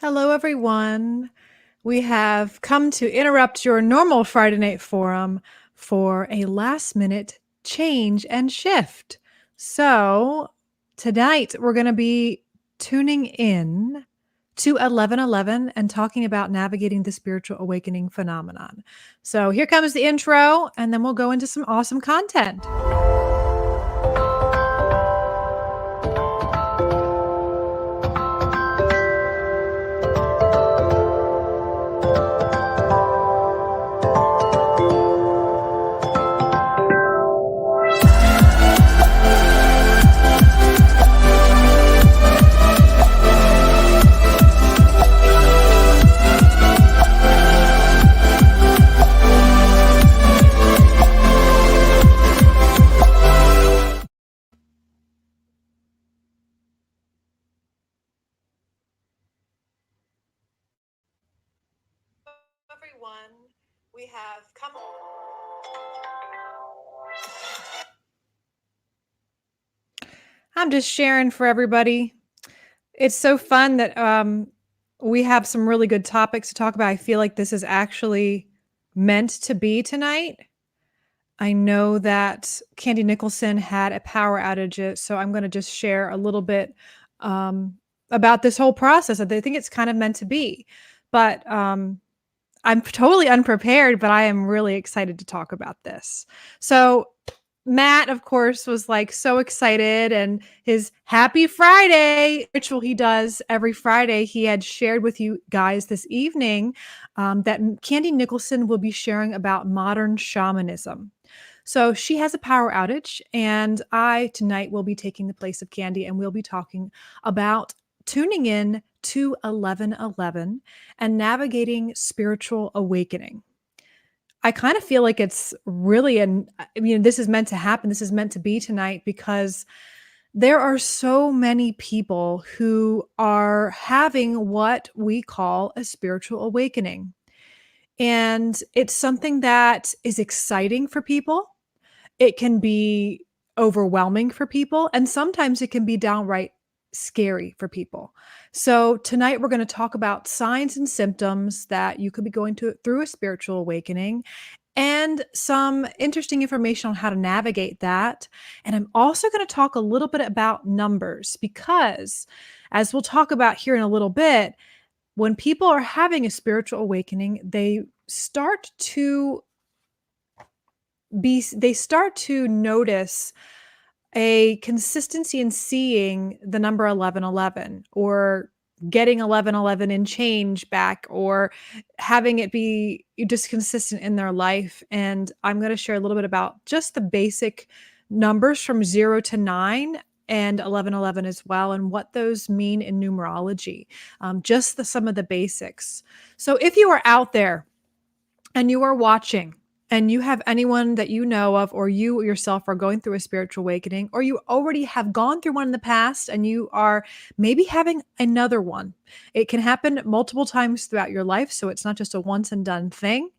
Hello, everyone. We have come to interrupt your normal Friday night forum for a last minute change and shift. So, tonight we're going to be tuning in to 1111 and talking about navigating the spiritual awakening phenomenon. So, here comes the intro, and then we'll go into some awesome content. Everyone, we have come. I'm just sharing for everybody. It's so fun that we have some really good topics to talk about. I feel like this is actually meant to be tonight. I know that Candy Nicholson had a power outage, so I'm going to just share a little bit about this whole process. I think it's kind of meant to be, but I'm totally unprepared, but I am really excited to talk about this. So Matt, of course, was like so excited, and his Happy Friday ritual he does every Friday, he had shared with you guys this evening that Candy Nicholson will be sharing about modern shamanism. So she has a power outage, and I tonight will be taking the place of Candy, and we'll be talking about tuning in to 1111 and navigating spiritual awakening. I kind of feel like it's really this is meant to happen. This is meant to be tonight because there are so many people who are having what we call a spiritual awakening. And it's something that is exciting for people. It can be overwhelming for people, and sometimes it can be downright scary for people. So tonight we're going to talk about signs and symptoms that you could be going through a spiritual awakening and some interesting information on how to navigate that. And I'm also going to talk a little bit about numbers because, as we'll talk about here in a little bit, when people are having a spiritual awakening, they start to notice a consistency in seeing the number 1111 or getting 1111 in change back or having it be just consistent in their life. And I'm going to share a little bit about just the basic numbers from 0 to 9 and 1111 as well, and what those mean in numerology, just some of the basics. So if you are out there and you are watching and you have anyone that you know of, or you yourself are going through a spiritual awakening, or you already have gone through one in the past and you are maybe having another one, it can happen multiple times throughout your life. So it's not just a once and done thing,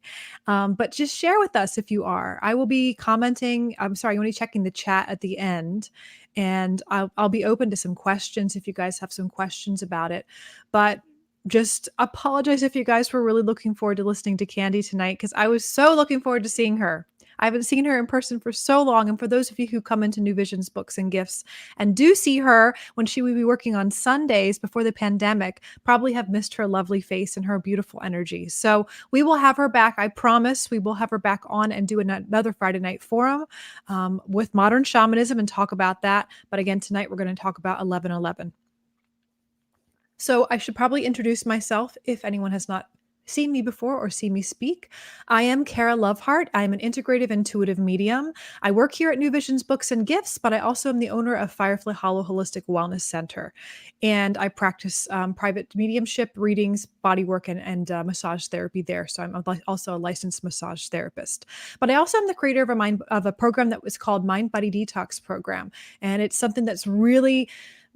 but just share with us if you are. I will be commenting. I'm sorry, I'm only checking the chat at the end, and I'll be open to some questions if you guys have some questions about it. But just apologize if you guys were really looking forward to listening to Candy tonight, because I was so looking forward to seeing her. I haven't seen her in person for so long. And for those of you who come into New Visions Books and Gifts and do see her when she would be working on Sundays before the pandemic, probably have missed her lovely face and her beautiful energy. So we will have her back. I promise we will have her back on and do another Friday night forum with modern shamanism and talk about that. But again, tonight we're going to talk about 1111. So I should probably introduce myself if anyone has not seen me before or seen me speak. I am Kara Loveheart. I'm an integrative intuitive medium. I work here at New Visions Books and Gifts, but I also am the owner of Firefly Hollow Holistic Wellness Center. And I practice private mediumship, readings, bodywork, and massage therapy there. So I'm also a licensed massage therapist. But I also am the creator of a program that was called Mind Body Detox Program. And it's something that's really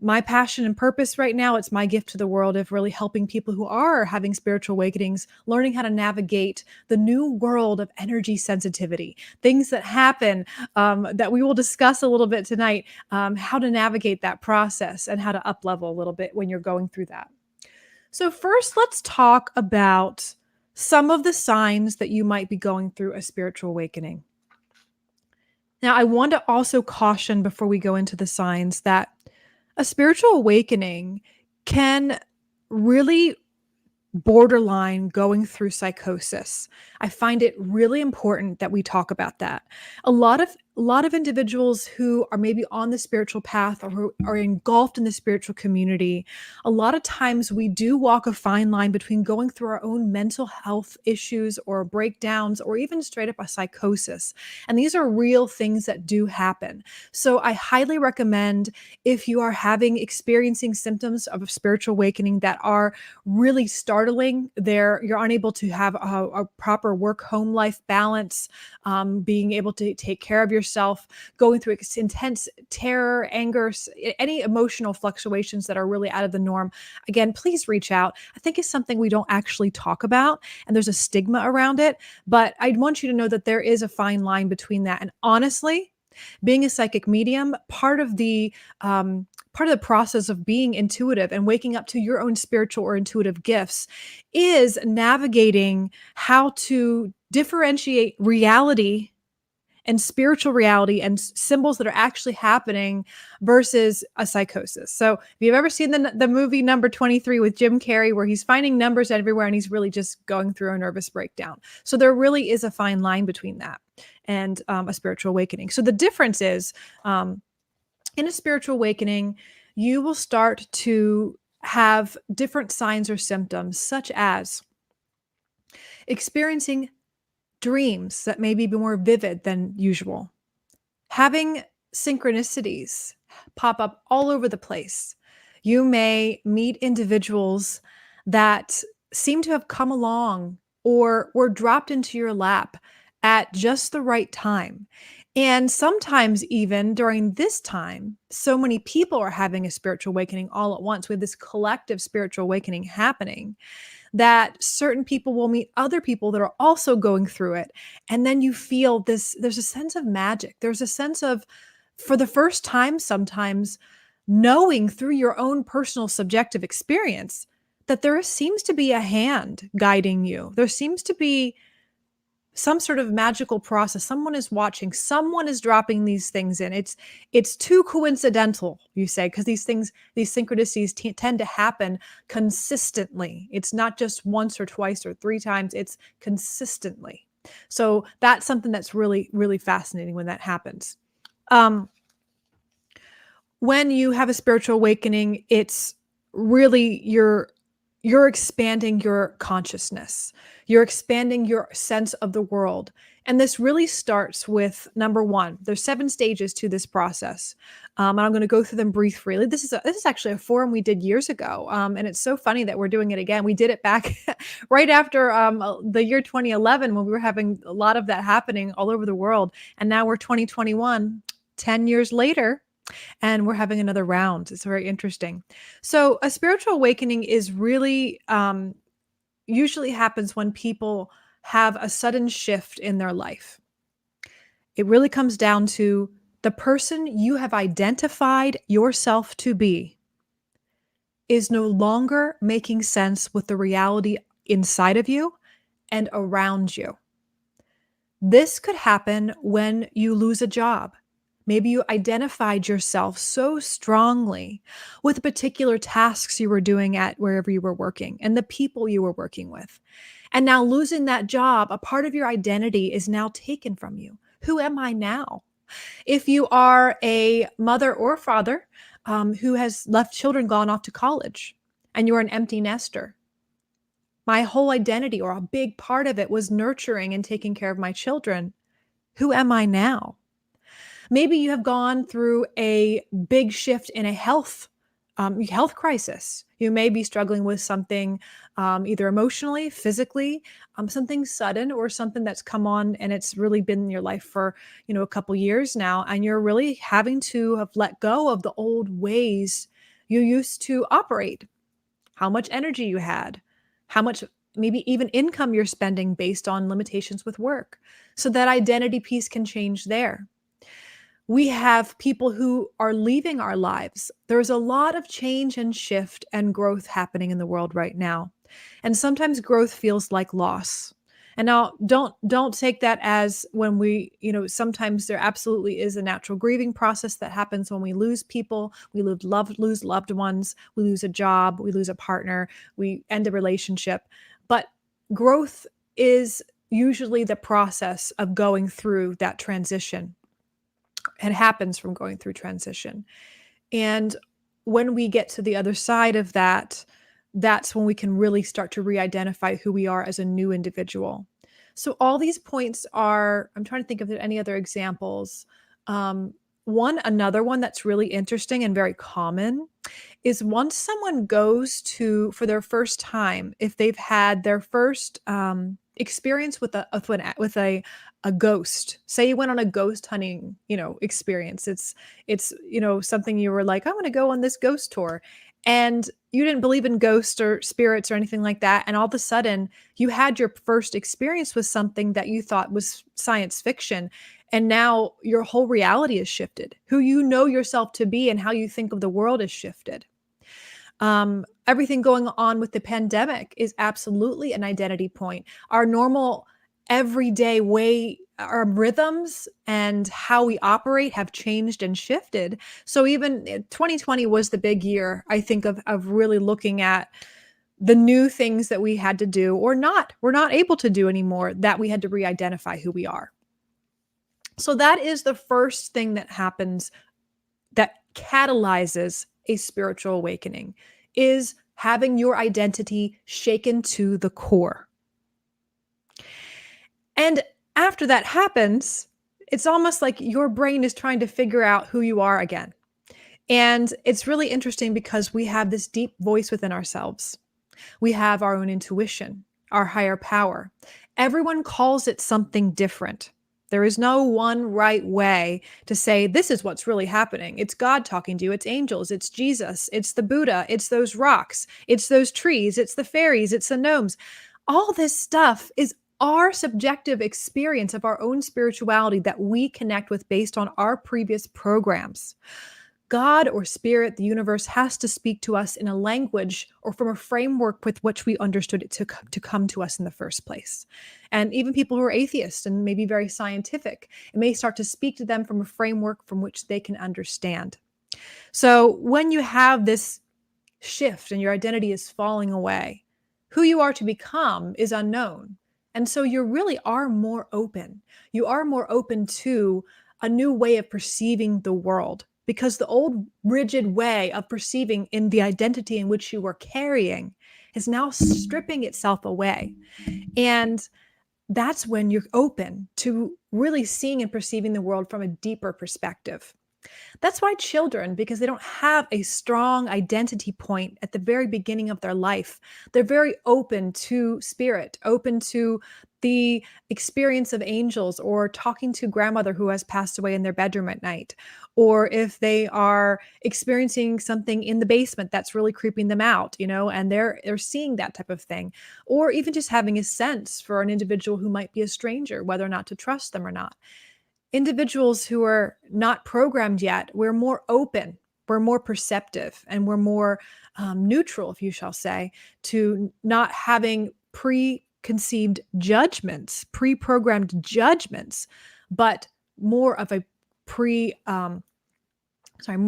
my passion and purpose right now. It's my gift to the world of really helping people who are having spiritual awakenings, learning how to navigate the new world of energy sensitivity, things that happen that we will discuss a little bit tonight, how to navigate that process and how to up level a little bit when you're going through that. So, first, let's talk about some of the signs that you might be going through a spiritual awakening. Now, I want to also caution before we go into the signs that a spiritual awakening can really borderline going through psychosis. I find it really important that we talk about that. A lot of individuals who are maybe on the spiritual path or who are engulfed in the spiritual community, a lot of times we do walk a fine line between going through our own mental health issues or breakdowns or even straight up a psychosis. And these are real things that do happen. So I highly recommend, if you are experiencing symptoms of a spiritual awakening that are really startling. You're unable to have a proper work-home life balance, being able to take care of yourself, going through intense terror, anger, any emotional fluctuations that are really out of the norm. Again, please reach out. I think it's something we don't actually talk about, and there's a stigma around it. But I want you to know that there is a fine line between that. And honestly, being a psychic medium, part of the process of being intuitive and waking up to your own spiritual or intuitive gifts is navigating how to differentiate reality and spiritual reality and symbols that are actually happening versus a psychosis. So, if you've ever seen the movie Number 23 with Jim Carrey, where he's finding numbers everywhere and he's really just going through a nervous breakdown. So, there really is a fine line between that and a spiritual awakening. So, the difference is, in a spiritual awakening, you will start to have different signs or symptoms, such as experiencing dreams that may be more vivid than usual, having synchronicities pop up all over the place. You may meet individuals that seem to have come along or were dropped into your lap at just the right time. And sometimes, even during this time, so many people are having a spiritual awakening all at once. We have this collective spiritual awakening happening that certain people will meet other people that are also going through it. And then you feel this, there's a sense of magic. There's a sense of, for the first time, sometimes knowing through your own personal subjective experience that there seems to be a hand guiding you. There seems to be some sort of magical process. Someone is watching, someone is dropping these things in. It's too coincidental, you say, because these synchronicities tend to happen consistently. It's not just once or twice or three times, it's consistently. So that's something that's really, really fascinating when that happens. When you have a spiritual awakening, it's really you're expanding your consciousness. You're expanding your sense of the world. And this really starts with number one. There's 7 stages to this process. And I'm going to go through them briefly. This is actually a forum we did years ago. And it's so funny that we're doing it again. We did it back right after the year 2011, when we were having a lot of that happening all over the world. And now we're 2021, 10 years later, and we're having another round. It's very interesting. So a spiritual awakening is really usually happens when people have a sudden shift in their life. It really comes down to the person you have identified yourself to be is no longer making sense with the reality inside of you and around you. This could happen when you lose a job. Maybe you identified yourself so strongly with the particular tasks you were doing at wherever you were working and the people you were working with. And now losing that job, a part of your identity is now taken from you. Who am I now? If you are a mother or father who has left children, gone off to college, and you're an empty nester, my whole identity, or a big part of it, was nurturing and taking care of my children. Who am I now? Maybe you have gone through a big shift in a health crisis. You may be struggling with something either emotionally, physically, something sudden, or something that's come on and it's really been in your life for a couple years now, and you're really having to have let go of the old ways you used to operate. How much energy you had, how much maybe even income you're spending based on limitations with work. So that identity piece can change there. We have people who are leaving our lives. There's a lot of change and shift and growth happening in the world right now. And sometimes growth feels like loss. And now don't take that as when we, sometimes there absolutely is a natural grieving process that happens when we lose people, we lose loved ones, we lose a job, we lose a partner, we end a relationship. But growth is usually the process of going through that transition. It happens from going through transition. And when we get to the other side of that, that's when we can really start to re-identify who we are as a new individual. So all these points are, I'm trying to think of any other examples. Another one that's really interesting and very common is once someone goes for their first time, if they've had their first experience with a ghost. Say you went on a ghost hunting, experience. It's something you were like, I want to go on this ghost tour. And you didn't believe in ghosts or spirits or anything like that. And all of a sudden you had your first experience with something that you thought was science fiction. And now your whole reality is shifted. Who you know yourself to be and how you think of the world is shifted. Everything going on with the pandemic is absolutely an identity point. Our normal everyday way, our rhythms and how we operate have changed and shifted. So even 2020 was the big year, I think, of really looking at the new things that we had to do or we're not able to do anymore, that we had to re-identify who we are. So that is the first thing that happens that catalyzes a spiritual awakening, is having your identity shaken to the core. And after that happens, it's almost like your brain is trying to figure out who you are again. And it's really interesting because we have this deep voice within ourselves. We have our own intuition, our higher power. Everyone calls it something different. There is no one right way to say, this is what's really happening. It's God talking to you. It's angels. It's Jesus. It's the Buddha. It's those rocks. It's those trees. It's the fairies. It's the gnomes. All this stuff is our subjective experience of our own spirituality that we connect with based on our previous programs. God or spirit, the universe, has to speak to us in a language or from a framework with which we understood it to come to us in the first place. And even people who are atheists and maybe very scientific, it may start to speak to them from a framework from which they can understand. So when you have this shift and your identity is falling away, who you are to become is unknown. And so you really are more open. You are more open to a new way of perceiving the world, because the old rigid way of perceiving in the identity in which you were carrying is now stripping itself away. And that's when you're open to really seeing and perceiving the world from a deeper perspective. That's why children, because they don't have a strong identity point at the very beginning of their life, they're very open to spirit, open to the experience of angels, or talking to grandmother who has passed away in their bedroom at night, or if they are experiencing something in the basement that's really creeping them out, and they're seeing that type of thing, or even just having a sense for an individual who might be a stranger, whether or not to trust them or not. Individuals who are not programmed yet, we're more open, we're more perceptive, and we're more neutral, if you shall say, to not having preconceived judgments, pre-programmed judgments, but more of a we're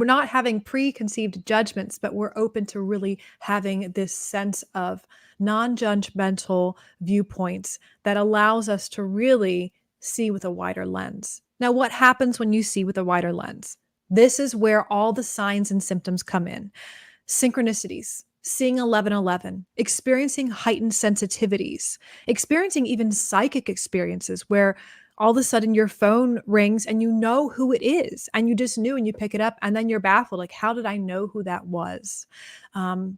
not having preconceived judgments, but we're open to really having this sense of non-judgmental viewpoints that allows us to really see with a wider lens. Now, what happens when you see with a wider lens? This is where all the signs and symptoms come in. Synchronicities, seeing 1111, experiencing heightened sensitivities, experiencing even psychic experiences where all of a sudden your phone rings and you know who it is, and you just knew, and you pick it up and then you're baffled. Like, how did I know who that was?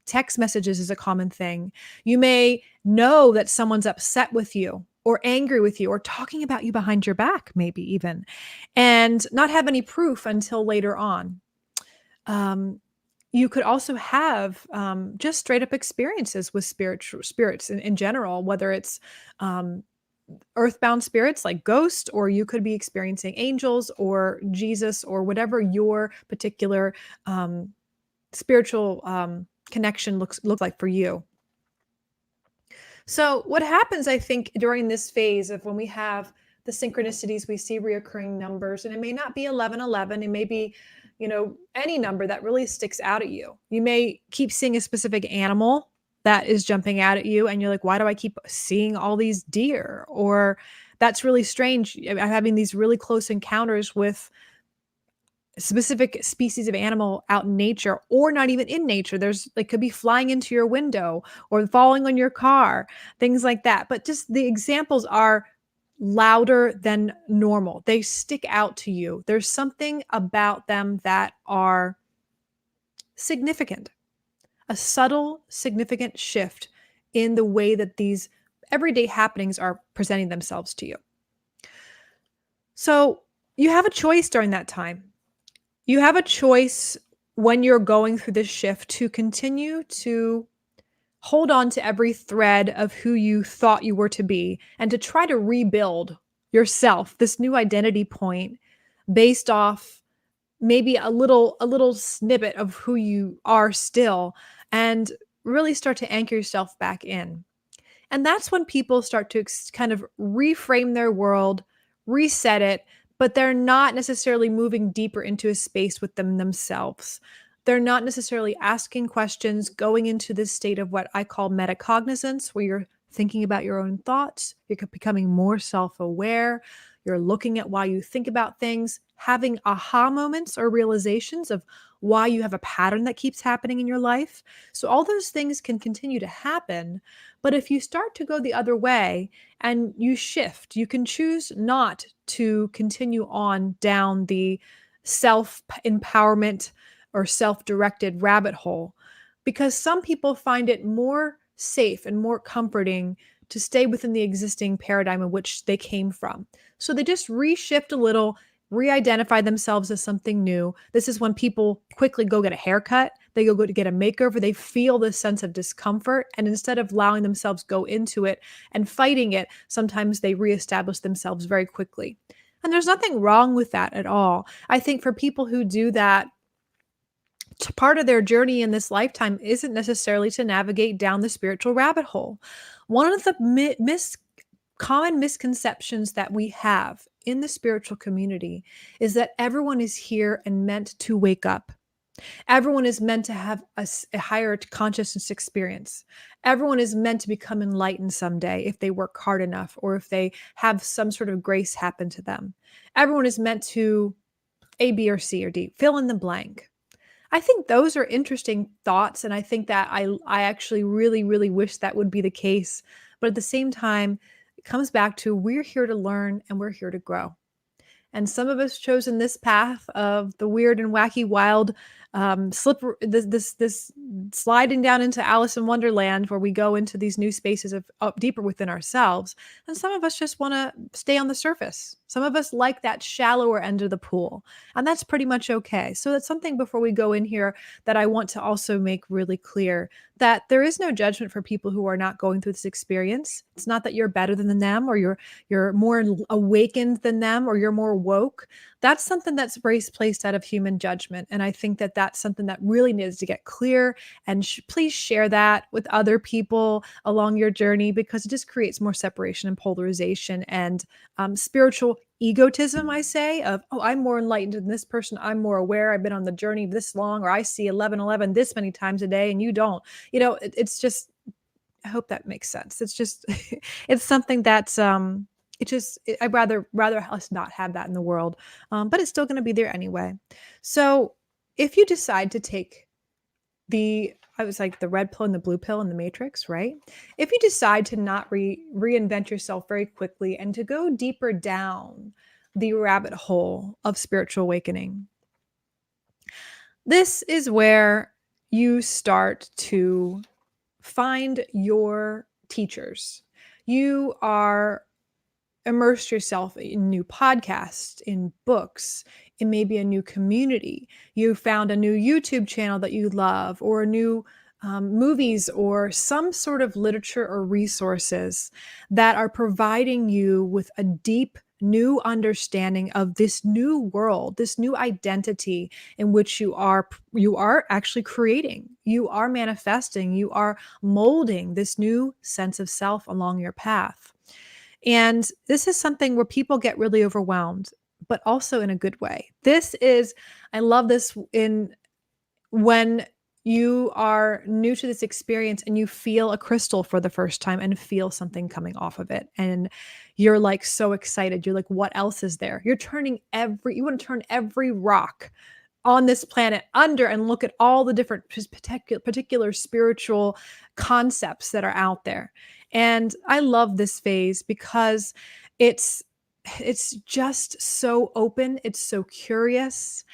Text messages is a common thing. You may know that someone's upset with you or angry with you or talking about you behind your back, maybe even, and not have any proof until later on. You could also have just straight up experiences with spirits in general, whether it's earthbound spirits like ghosts, or you could be experiencing angels or Jesus or whatever your particular spiritual connection looks like for you. So what happens, I think, during this phase of when we have the synchronicities, we see reoccurring numbers, and it may not be 1111, it may be, any number that really sticks out at you. You may keep seeing a specific animal that is jumping out at you, and you're like, why do I keep seeing all these deer? Or that's really strange. I'm having these really close encounters with specific species of animal out in nature, or not even in nature. There's like could be flying into your window or falling on your car, things like that. But just the examples are louder than normal. They stick out to you. There's something about them that are significant, a subtle, significant shift in the way that these everyday happenings are presenting themselves to you. So you have a choice during that time. You have a choice when you're going through this shift to continue to hold on to every thread of who you thought you were to be and to try to rebuild yourself, this new identity point based off maybe a little snippet of who you are still, and really start to anchor yourself back in. And that's when people start to kind of reframe their world, reset it, but they're not necessarily moving deeper into a space with themselves. They're not necessarily asking questions, going into this state of what I call metacognizance, where you're thinking about your own thoughts, you're becoming more self-aware, you're looking at why you think about things, having aha moments or realizations of why you have a pattern that keeps happening in your life. So all those things can continue to happen, but if you start to go the other way and you shift, you can choose not to continue on down the self empowerment or self directed rabbit hole, because some people find it more safe and more comforting to stay within the existing paradigm in which they came from. So they just reshift a little, re-identify themselves as something new. This is when people quickly go get a haircut, they go to get a makeover, they feel this sense of discomfort, and instead of allowing themselves go into it and fighting it, sometimes they reestablish themselves very quickly. And there's nothing wrong with that at all. I think for people who do that, part of their journey in this lifetime isn't necessarily to navigate down the spiritual rabbit hole. One of the common misconceptions that we have in the spiritual community is that everyone is here and meant to wake up. Everyone is meant to have a higher consciousness experience. Everyone is meant to become enlightened someday if they work hard enough or if they have some sort of grace happen to them. Everyone is meant to A, B, or C, or D, fill in the blank. I think those are interesting thoughts, and I think that I actually really, really wish that would be the case. But at the same time, it comes back to we're here to learn and we're here to grow. And some of us chosen this path of the weird and wacky, wild, this sliding down into Alice in Wonderland, where we go into these new spaces of up deeper within ourselves. And some of us just want to stay on the surface. Some of us like that shallower end of the pool, and that's pretty much okay. So that's something before we go in here that I want to also make really clear, that there is no judgment for people who are not going through this experience. It's not that you're better than them, or you're more awakened than them, or you're more woke. That's something that's placed out of human judgment. And I think that that's something that really needs to get clear. And please share that with other people along your journey, because it just creates more separation and polarization and spiritual egotism, I say, of, oh, I'm more enlightened than this person. I'm more aware. I've been on the journey this long, or I see 1111 this many times a day and you don't. It's just, I hope that makes sense. It's just, it's something that's, I'd rather us not have that in the world, but it's still going to be there anyway. So if you decide to take I was like the red pill and the blue pill in the Matrix, right? If you decide to not reinvent yourself very quickly and to go deeper down the rabbit hole of spiritual awakening, this is where you start to find your teachers. You are immerse yourself in new podcasts, in books, in maybe a new community. You found a new YouTube channel that you love, or a new movies or some sort of literature or resources that are providing you with a deep new understanding of this new world, this new identity in which you are actually creating, you are manifesting, you are molding this new sense of self along your path. And this is something where people get really overwhelmed, but also in a good way. I love this in when you are new to this experience and you feel a crystal for the first time and feel something coming off of it. And you're like so excited. You're like, what else is there? You want to turn every rock on this planet under and look at all the different particular spiritual concepts that are out there. And I love this phase because it's it's just so open, it's so curious.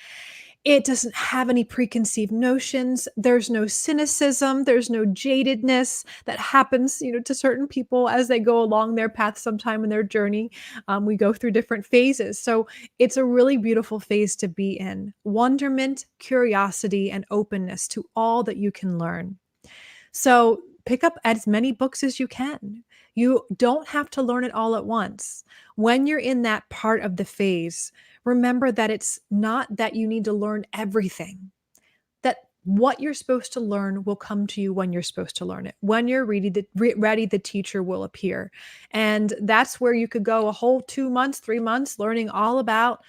It doesn't have any preconceived notions. There's no cynicism. There's no jadedness that happens, to certain people as they go along their path sometime in their journey. We go through different phases. So it's a really beautiful phase to be in. Wonderment, curiosity, and openness to all that you can learn. So pick up as many books as you can. You don't have to learn it all at once. When you're in that part of the phase, remember that it's not that you need to learn everything, that what you're supposed to learn will come to you when you're supposed to learn it. When you're ready, the teacher will appear. And that's where you could go a whole 2 months, 3 months learning all about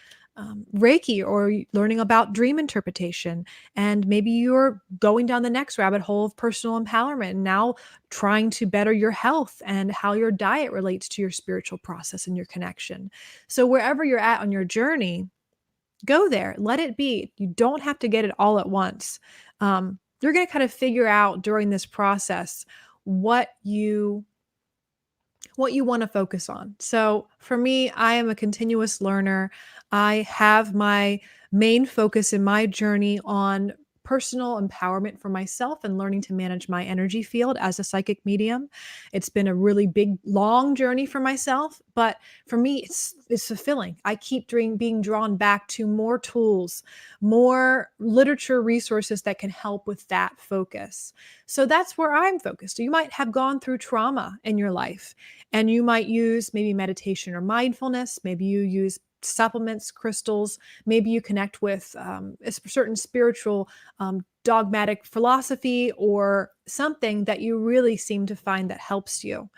Reiki or learning about dream interpretation. And maybe you're going down the next rabbit hole of personal empowerment and now trying to better your health and how your diet relates to your spiritual process and your connection. So, wherever you're at on your journey, go there, let it be. You don't have to get it all at once. You're going to kind of figure out during this process what you want to focus on. So for me, I am a continuous learner. I have my main focus in my journey on personal empowerment for myself and learning to manage my energy field as a psychic medium. It's been a really big, long journey for myself, but for me, it's fulfilling. I keep being drawn back to more tools, more literature resources that can help with that focus. So that's where I'm focused. You might have gone through trauma in your life and you might use maybe meditation or mindfulness. Maybe you use supplements, crystals. Maybe you connect with a certain spiritual dogmatic philosophy or something that you really seem to find that helps you.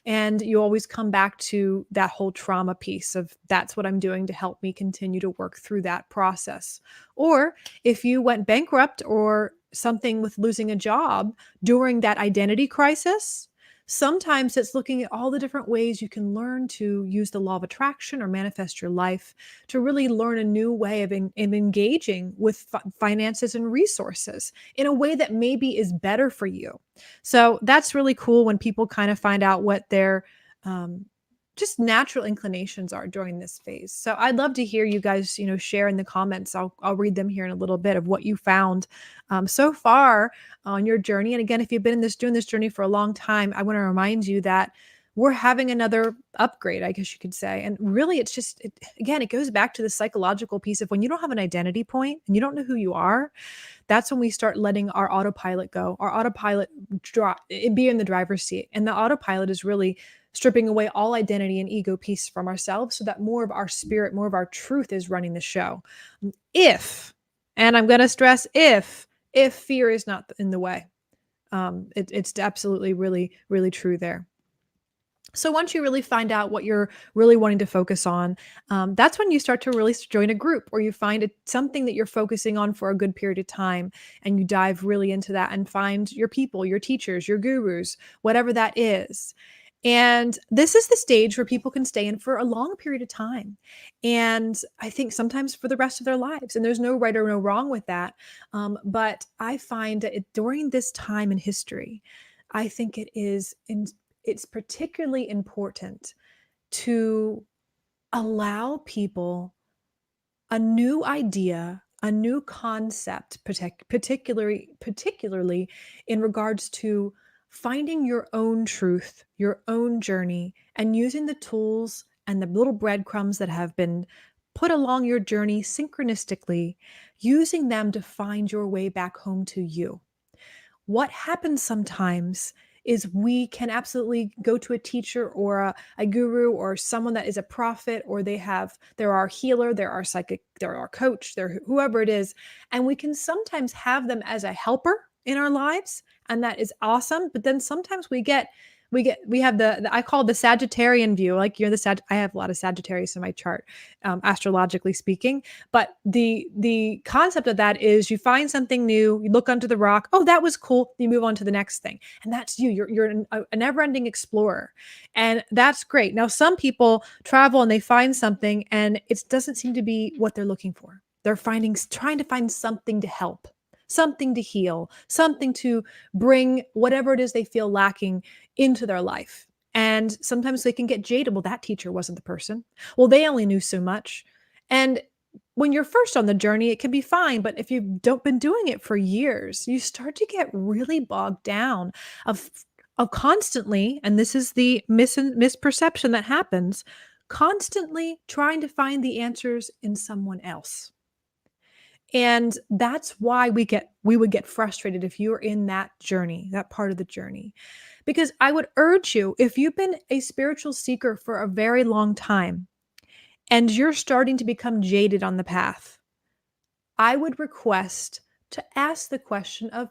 And you always come back to that whole trauma piece of that's what I'm doing to help me continue to work through that process. Or if you went bankrupt or something with losing a job during that identity crisis, sometimes it's looking at all the different ways you can learn to use the law of attraction or manifest your life to really learn a new way of engaging with finances and resources in a way that maybe is better for you. So that's really cool when people kind of find out what their um, just natural inclinations are during this phase. So I'd love to hear you guys, share in the comments. I'll read them here in a little bit of what you found so far on your journey. And again, if you've been doing this journey for a long time, I want to remind you that we're having another upgrade, I guess you could say. And really, it's just, again, it goes back to the psychological piece of when you don't have an identity point and you don't know who you are, that's when we start letting our autopilot go. Our autopilot be in the driver's seat. And the autopilot is really stripping away all identity and ego piece from ourselves so that more of our spirit, more of our truth is running the show. If, and I'm going to stress if fear is not in the way. It's absolutely really, really true there. So once you really find out what you're really wanting to focus on, that's when you start to really join a group or you find something that you're focusing on for a good period of time and you dive really into that and find your people, your teachers, your gurus, whatever that is. And this is the stage where people can stay in for a long period of time. And I think sometimes for the rest of their lives. And there's no right or no wrong with that. But I find that during this time in history, I think it's particularly important to allow people a new idea, a new concept, particularly in regards to finding your own truth, your own journey, and using the tools and the little breadcrumbs that have been put along your journey synchronistically, using them to find your way back home to you. what happens sometimes is we can absolutely go to a teacher or a guru or someone that is a prophet, or they're our healer, they're our psychic, they're our coach, they're whoever it is. And we can sometimes have them as a helper in our lives. And that is awesome. But then sometimes we have I call it the Sagittarian view. Like I have a lot of Sagittarius in my chart, astrologically speaking. But the concept of that is you find something new, you look under the rock, oh, that was cool, you move on to the next thing. And that's you. You're a never-ending explorer. And that's great. Now, some people travel and they find something and it doesn't seem to be what they're looking for. They're trying to find something to help, something to heal, something to bring whatever it is they feel lacking into their life. And sometimes they can get jaded. Well, that teacher wasn't the person. Well, they only knew so much. And when you're first on the journey, it can be fine. But if you've don't been doing it for years, you start to get really bogged down of constantly, and this is the misperception that happens, constantly trying to find the answers in someone else. And that's why we would get frustrated if you're in that journey, that part of the journey. Because I would urge you, if you've been a spiritual seeker for a very long time and you're starting to become jaded on the path, I would request to ask the question of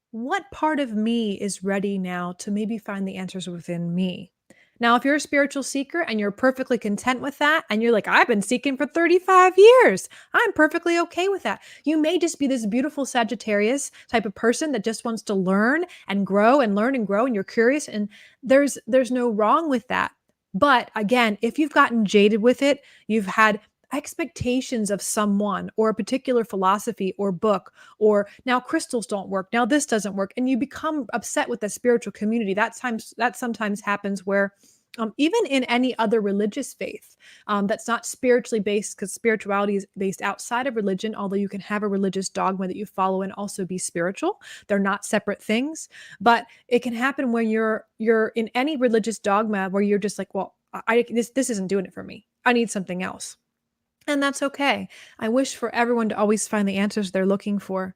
what part of me is ready now to maybe find the answers within me. Now, if you're a spiritual seeker and you're perfectly content with that, and you're like, I've been seeking for 35 years, I'm perfectly okay with that. You may just be this beautiful Sagittarius type of person that just wants to learn and grow and learn and grow, and you're curious, and there's no wrong with that. But again, if you've gotten jaded with it, you've had expectations of someone or a particular philosophy or book, or now crystals don't work, now this doesn't work, and you become upset with the spiritual community. That sometimes happens where even in any other religious faith that's not spiritually based, because spirituality is based outside of religion, although you can have a religious dogma that you follow and also be spiritual. They're not separate things. But it can happen when you're in any religious dogma where you're just like, well, this isn't doing it for me, I need something else. And that's okay. I wish for everyone to always find the answers they're looking for.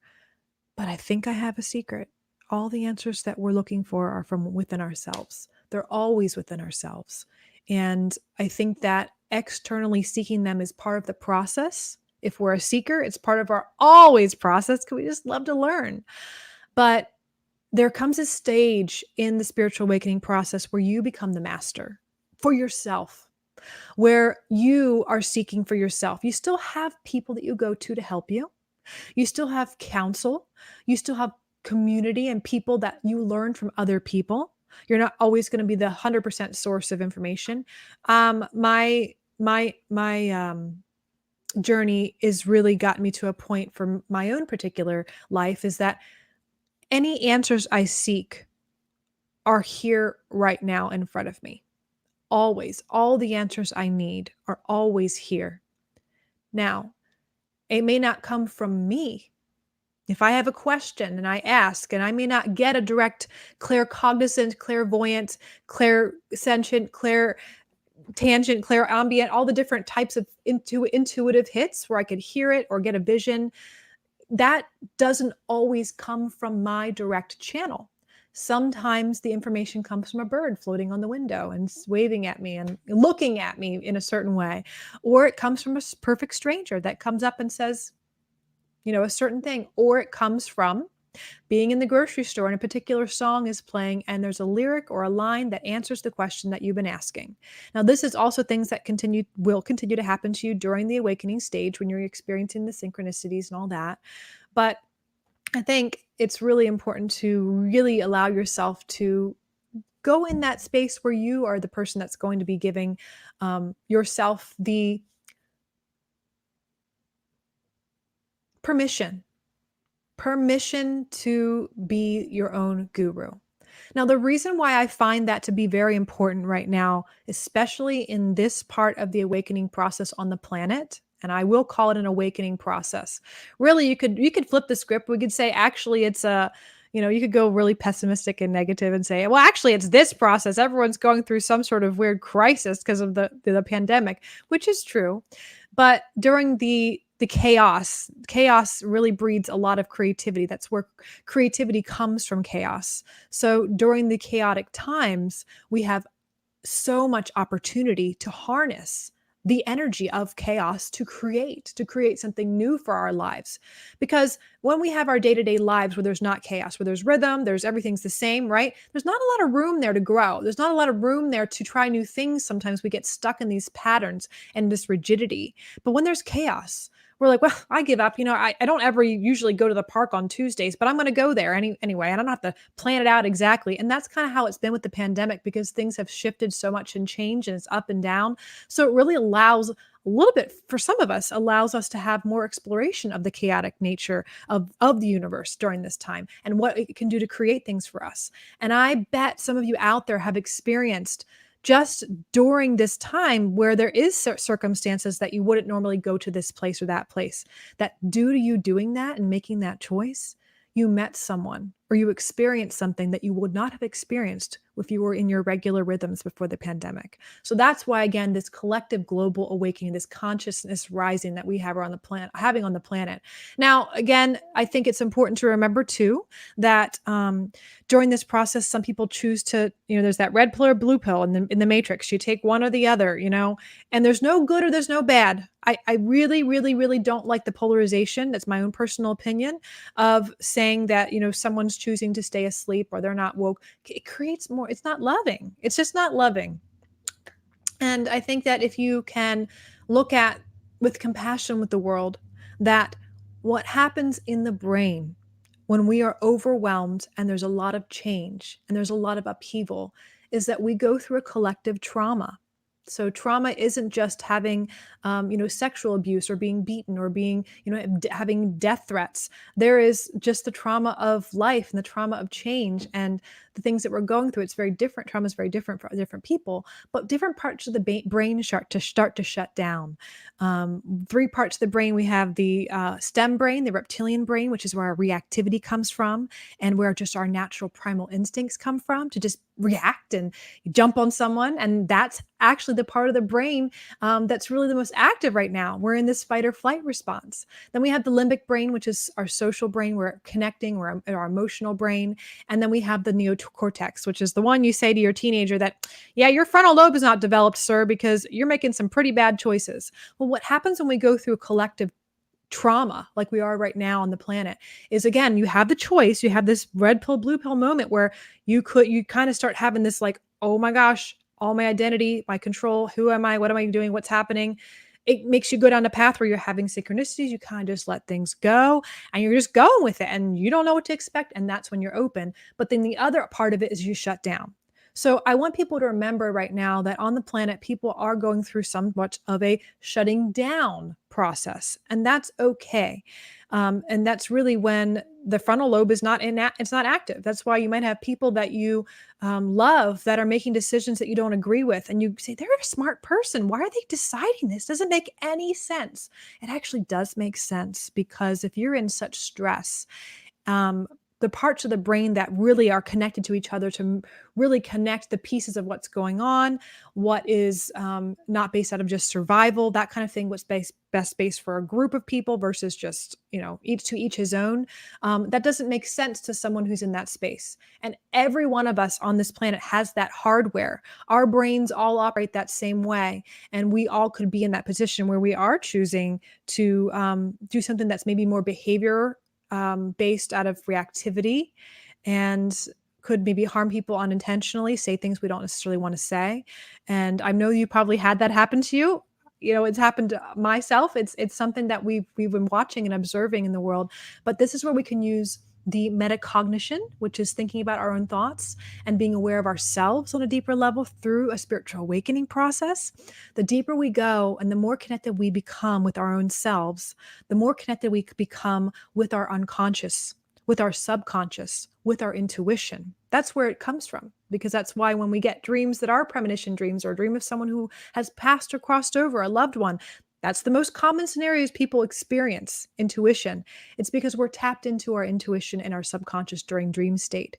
But I think I have a secret. All the answers that we're looking for are from within ourselves. They're always within ourselves. And I think that externally seeking them is part of the process. If we're a seeker, it's part of our always process because we just love to learn. But there comes a stage in the spiritual awakening process where you become the master for yourself, where you are seeking for yourself. You still have people that you go to help you. You still have counsel. You still have community and people that you learn from other people. You're not always going to be the 100% source of information. My journey is really gotten me to a point for my own particular life is that any answers I seek are here right now in front of me. Always. All the answers I need are always here. Now, it may not come from me. If I have a question and I ask, and I may not get a direct claircognizant, clairvoyant, clairsentient, clairtangent, clairambient, all the different types of intuitive hits where I could hear it or get a vision, that doesn't always come from my direct channel. Sometimes the information comes from a bird floating on the window and waving at me and looking at me in a certain way. Or it comes from a perfect stranger that comes up and says, a certain thing. Or it comes from being in the grocery store and a particular song is playing and there's a lyric or a line that answers the question that you've been asking. Now, this is also things that will continue to happen to you during the awakening stage when you're experiencing the synchronicities and all that. But I think it's really important to really allow yourself to go in that space where you are the person that's going to be giving yourself the permission to be your own guru. Now, the reason why I find that to be very important right now, especially in this part of the awakening process on the planet, and I will call it an awakening process. Really, you could flip the script. We could say, actually, it's you could go really pessimistic and negative and say, well, actually, it's this process. Everyone's going through some sort of weird crisis because of the pandemic, which is true. But during the the chaos. Chaos really breeds a lot of creativity. That's where creativity comes from, chaos. So during the chaotic times, we have so much opportunity to harness the energy of chaos to create something new for our lives. Because when we have our day-to-day lives where there's not chaos, where there's rhythm, there's everything's the same, right? There's not a lot of room there to grow. There's not a lot of room there to try new things. Sometimes we get stuck in these patterns and this rigidity. But when there's chaos, we're like, well, I give up. I don't ever usually go to the park on Tuesdays, but I'm going to go there anyway. And I don't have to plan it out exactly. And that's kind of how it's been with the pandemic, because things have shifted so much and changed, and it's up and down. So it really allows a little bit, for some of us, allows us to have more exploration of the chaotic nature of the universe during this time and what it can do to create things for us. And I bet some of you out there have experienced, just during this time, where there is circumstances that you wouldn't normally go to this place or that place, that due to you doing that and making that choice, you met someone or you experienced something that you would not have experienced if you were in your regular rhythms before the pandemic. So that's why, again, this collective global awakening, this consciousness rising that we have on the planet, having on the planet. Now, again, I think it's important to remember too that during this process, some people choose to, there's that red pill or blue pill in the matrix. You take one or the other, and there's no good or there's no bad. I really, really, really don't like the polarization. That's my own personal opinion of saying that, someone's choosing to stay asleep or they're not woke. It creates more, it's not loving. It's just not loving. And I think that if you can look at with compassion with the world, that what happens in the brain when we are overwhelmed and there's a lot of change and there's a lot of upheaval is that we go through a collective trauma. So trauma isn't just having, sexual abuse or being beaten or being, having death threats. There is just the trauma of life and the trauma of change and the things that we're going through. It's very different. Trauma is very different for different people, but different parts of the brain start to shut down. 3 parts of the brain. We have the stem brain, the reptilian brain, which is where our reactivity comes from and where just our natural primal instincts come from to just react and jump on someone. And that's actually the part of the brain that's really the most active right now. We're in this fight or flight response. Then we have the limbic brain, which is our social brain. We're connecting, we're our emotional brain. And then we have the neocortex, which is the one you say to your teenager that, yeah, your frontal lobe is not developed, sir, because you're making some pretty bad choices. Well, what happens when we go through a collective trauma like we are right now on the planet is, again, you have the choice. You have this red pill, blue pill moment where you kind of start having this like, oh my gosh, all my identity, my control, who am I, what am I doing, what's happening? It makes you go down a path where you're having synchronicities. You kind of just let things go and you're just going with it and you don't know what to expect. And that's when you're open. But then the other part of it is you shut down. So I want people to remember right now that on the planet, people are going through somewhat of a shutting down process, and that's okay. And that's really when the frontal lobe is it's not active. That's why you might have people that you love that are making decisions that you don't agree with. And you say, they're a smart person. Why are they deciding this? Doesn't make any sense. It actually does make sense, because if you're in such stress, the parts of the brain that really are connected to each other to really connect the pieces of what's going on, what is not based out of just survival, that kind of thing, what's best based for a group of people versus just, each his own. That doesn't make sense to someone who's in that space. And every one of us on this planet has that hardware. Our brains all operate that same way. And we all could be in that position where we are choosing to do something that's maybe more behavior based out of reactivity and could maybe harm people unintentionally, say things we don't necessarily want to say. And I know you probably had that happen to you. It's happened to myself. It's something that we've been watching and observing in the world. But this is where we can use the metacognition, which is thinking about our own thoughts and being aware of ourselves on a deeper level through a spiritual awakening process. The deeper we go and the more connected we become with our own selves, the more connected we become with our unconscious, with our subconscious, with our intuition. That's where it comes from, because that's why when we get dreams that are premonition dreams or a dream of someone who has passed or crossed over, a loved one, that's the most common scenarios people experience intuition. It's because we're tapped into our intuition and our subconscious during dream state.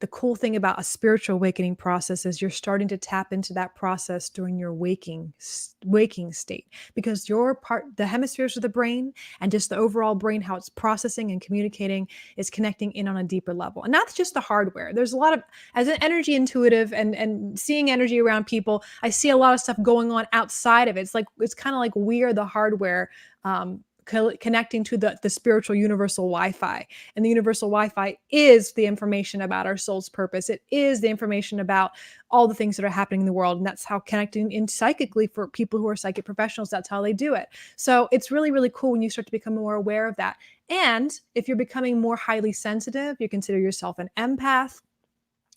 the cool thing about a spiritual awakening process is you're starting to tap into that process during your waking state, because your part, the hemispheres of the brain and just the overall brain, how it's processing and communicating, is connecting in on a deeper level. And that's just the hardware. There's a lot of, as an energy intuitive and seeing energy around people, I see a lot of stuff going on outside of it. It's kind of like we are the hardware, connecting to the spiritual universal Wi-Fi. And the universal Wi-Fi is the information about our soul's purpose. It is the information about all the things that are happening in the world. And that's how connecting in psychically, for people who are psychic professionals, that's how they do it. So it's really, really cool when you start to become more aware of that. And if you're becoming more highly sensitive, you consider yourself an empath,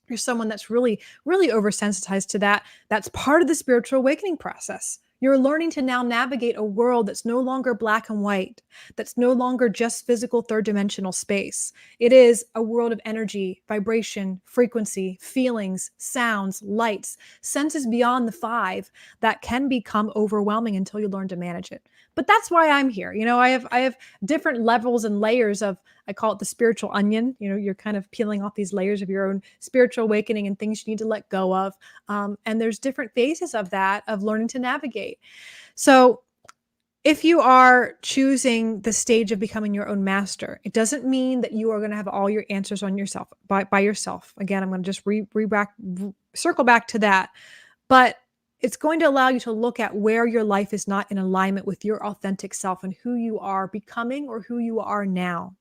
you're someone that's really, really oversensitized to that. That's part of the spiritual awakening process. You're learning to now navigate a world that's no longer black and white, that's no longer just physical third dimensional space. It is a world of energy, vibration, frequency, feelings, sounds, lights, senses beyond the five that can become overwhelming until you learn to manage it. But that's why I'm here. I have different levels and layers of, I call it the spiritual onion. You're kind of peeling off these layers of your own spiritual awakening and things you need to let go of. And there's different phases of that, of learning to navigate. So if you are choosing the stage of becoming your own master, it doesn't mean that you are going to have all your answers on yourself by yourself. Again, I'm going to just circle back to that. But it's going to allow you to look at where your life is not in alignment with your authentic self and who you are becoming or who you are now.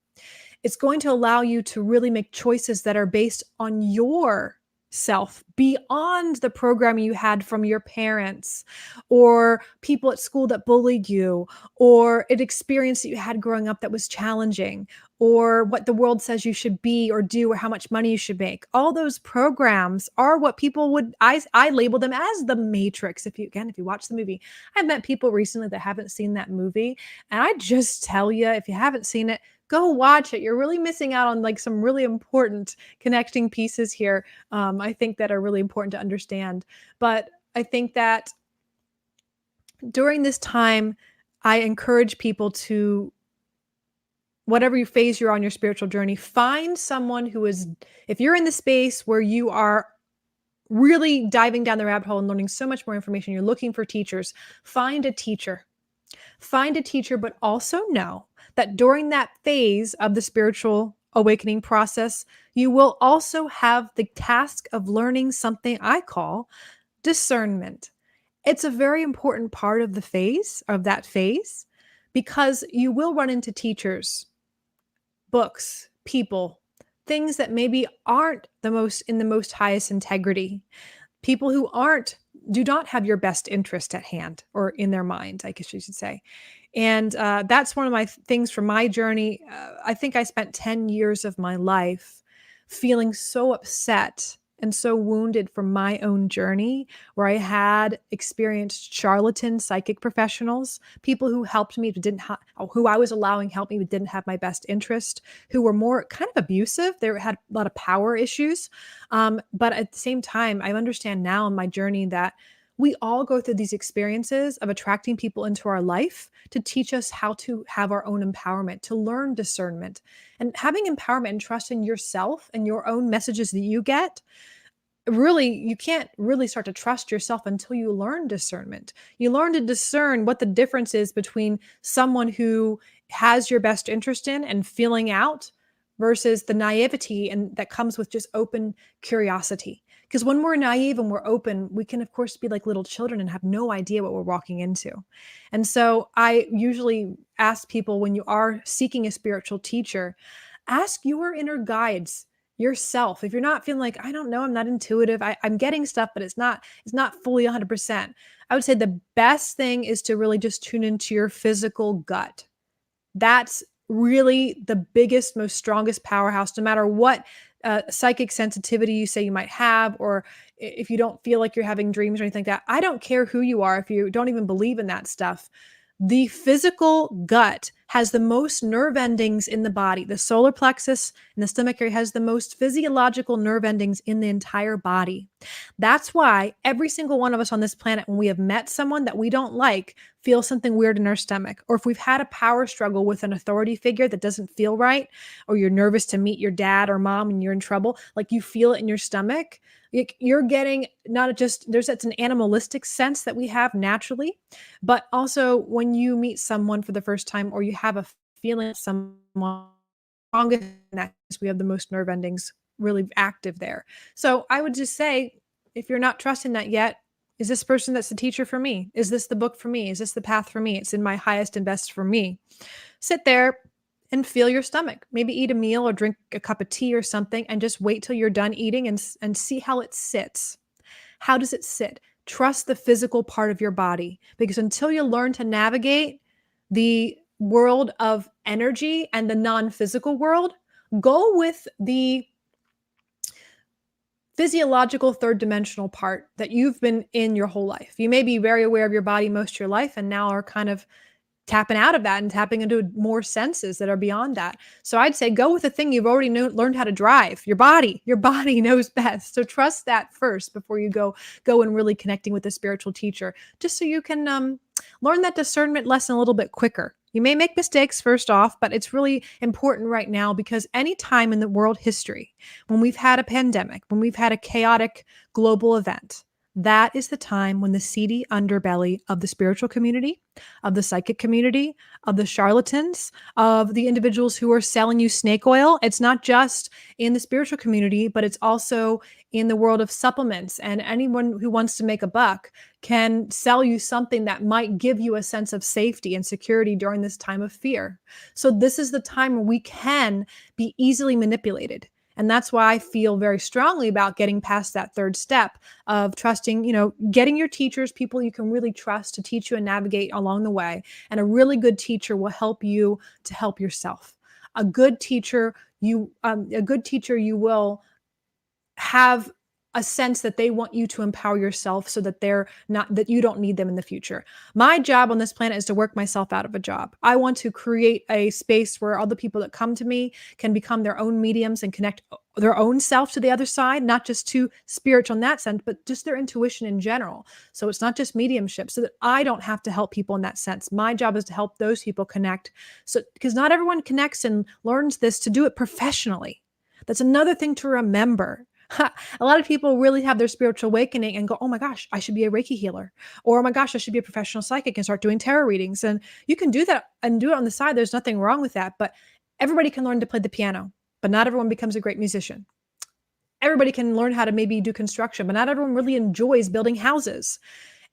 It's going to allow you to really make choices that are based on your self, beyond the programming you had from your parents or people at school that bullied you, or an experience that you had growing up that was challenging, or what the world says you should be or do, or how much money you should make. All those programs are what people would, I label them as the Matrix. If you watch the movie, I've met people recently that haven't seen that movie. And I just tell you, if you haven't seen it, go watch it. You're really missing out on some really important connecting pieces here. I think that are really important to understand. But I think that during this time, I encourage people to, whatever phase you're on your spiritual journey, find someone who is, if you're in the space where you are really diving down the rabbit hole and learning so much more information, you're looking for teachers, find a teacher. Find a teacher, but also know that during that phase of the spiritual awakening process, you will also have the task of learning something I call discernment. It's a very important part of that phase, because you will run into teachers, books, people, things that maybe aren't in the most highest integrity, people who do not have your best interest at hand or in their mind, I guess you should say. And that's one of my things from my journey. I think I spent 10 years of my life feeling so upset and so wounded from my own journey, where I had experienced charlatan psychic professionals, people who helped me but who I was allowing help me but didn't have my best interest, who were more kind of abusive. They had a lot of power issues. But at the same time, I understand now in my journey that we all go through these experiences of attracting people into our life to teach us how to have our own empowerment, to learn discernment. And having empowerment and trust in yourself and your own messages that you get, really, you can't really start to trust yourself until you learn discernment. You learn to discern what the difference is between someone who has your best interest in and feeling out versus the naivety and that comes with just open curiosity. Because when we're naive and we're open, we can, of course, be like little children and have no idea what we're walking into. And so I usually ask people, when you are seeking a spiritual teacher, ask your inner guides, yourself. If you're not feeling like, I don't know, I'm not intuitive, I'm getting stuff, but it's not fully 100%. I would say the best thing is to really just tune into your physical gut. That's really the biggest, most strongest powerhouse, no matter what psychic sensitivity you say you might have, or if you don't feel like you're having dreams or anything like that. I don't care who you are. If you don't even believe in that stuff, the physical gut has the most nerve endings in the body. The solar plexus and the stomach area has the most physiological nerve endings in the entire body. That's why every single one of us on this planet, when we have met someone that we don't like, feel something weird in our stomach. Or if we've had a power struggle with an authority figure that doesn't feel right, or you're nervous to meet your dad or mom and you're in trouble, like you feel it in your stomach. You're getting not just, it's an animalistic sense that we have naturally, but also when you meet someone for the first time or you have a feeling of someone strongest in that, we have the most nerve endings really active there. So I would just say, if you're not trusting that yet, is this person that's the teacher for me? Is this the book for me? Is this the path for me? It's in my highest and best for me. Sit there and feel your stomach. Maybe eat a meal or drink a cup of tea or something and just wait till you're done eating and see how it sits. How does it sit? Trust the physical part of your body, because until you learn to navigate the world of energy and the non-physical world, go with the physiological third dimensional part that you've been in your whole life. You may be very aware of your body most of your life and now are kind of tapping out of that and tapping into more senses that are beyond that. So I'd say go with the thing you've already learned how to drive, your body. Your body knows best. So trust that first before you go and really connecting with a spiritual teacher, just so you can learn that discernment lesson a little bit quicker. You may make mistakes first off, but it's really important right now, because any time in the world history, when we've had a pandemic, when we've had a chaotic global event, that is the time when the seedy underbelly of the spiritual community, of the psychic community, of the charlatans, of the individuals who are selling you snake oil. It's not just in the spiritual community, but it's also in the world of supplements. And anyone who wants to make a buck can sell you something that might give you a sense of safety and security during this time of fear. So this is the time where we can be easily manipulated. And that's why I feel very strongly about getting past that third step of trusting, getting your teachers, people you can really trust to teach you and navigate along the way. And a really good teacher will help you to help yourself. A good teacher, you will have a sense that they want you to empower yourself, so that that you don't need them in the future. My job on this planet is to work myself out of a job. I want to create a space where all the people that come to me can become their own mediums and connect their own self to the other side, not just to spiritual in that sense, but just their intuition in general. So it's not just mediumship, so that I don't have to help people in that sense. My job is to help those people connect. So, because not everyone connects and learns this to do it professionally. That's another thing to remember. A lot of people really have their spiritual awakening and go, oh my gosh, I should be a Reiki healer. Or, oh my gosh, I should be a professional psychic and start doing tarot readings. And you can do that and do it on the side. There's nothing wrong with that. But everybody can learn to play the piano, but not everyone becomes a great musician. Everybody can learn how to maybe do construction, but not everyone really enjoys building houses.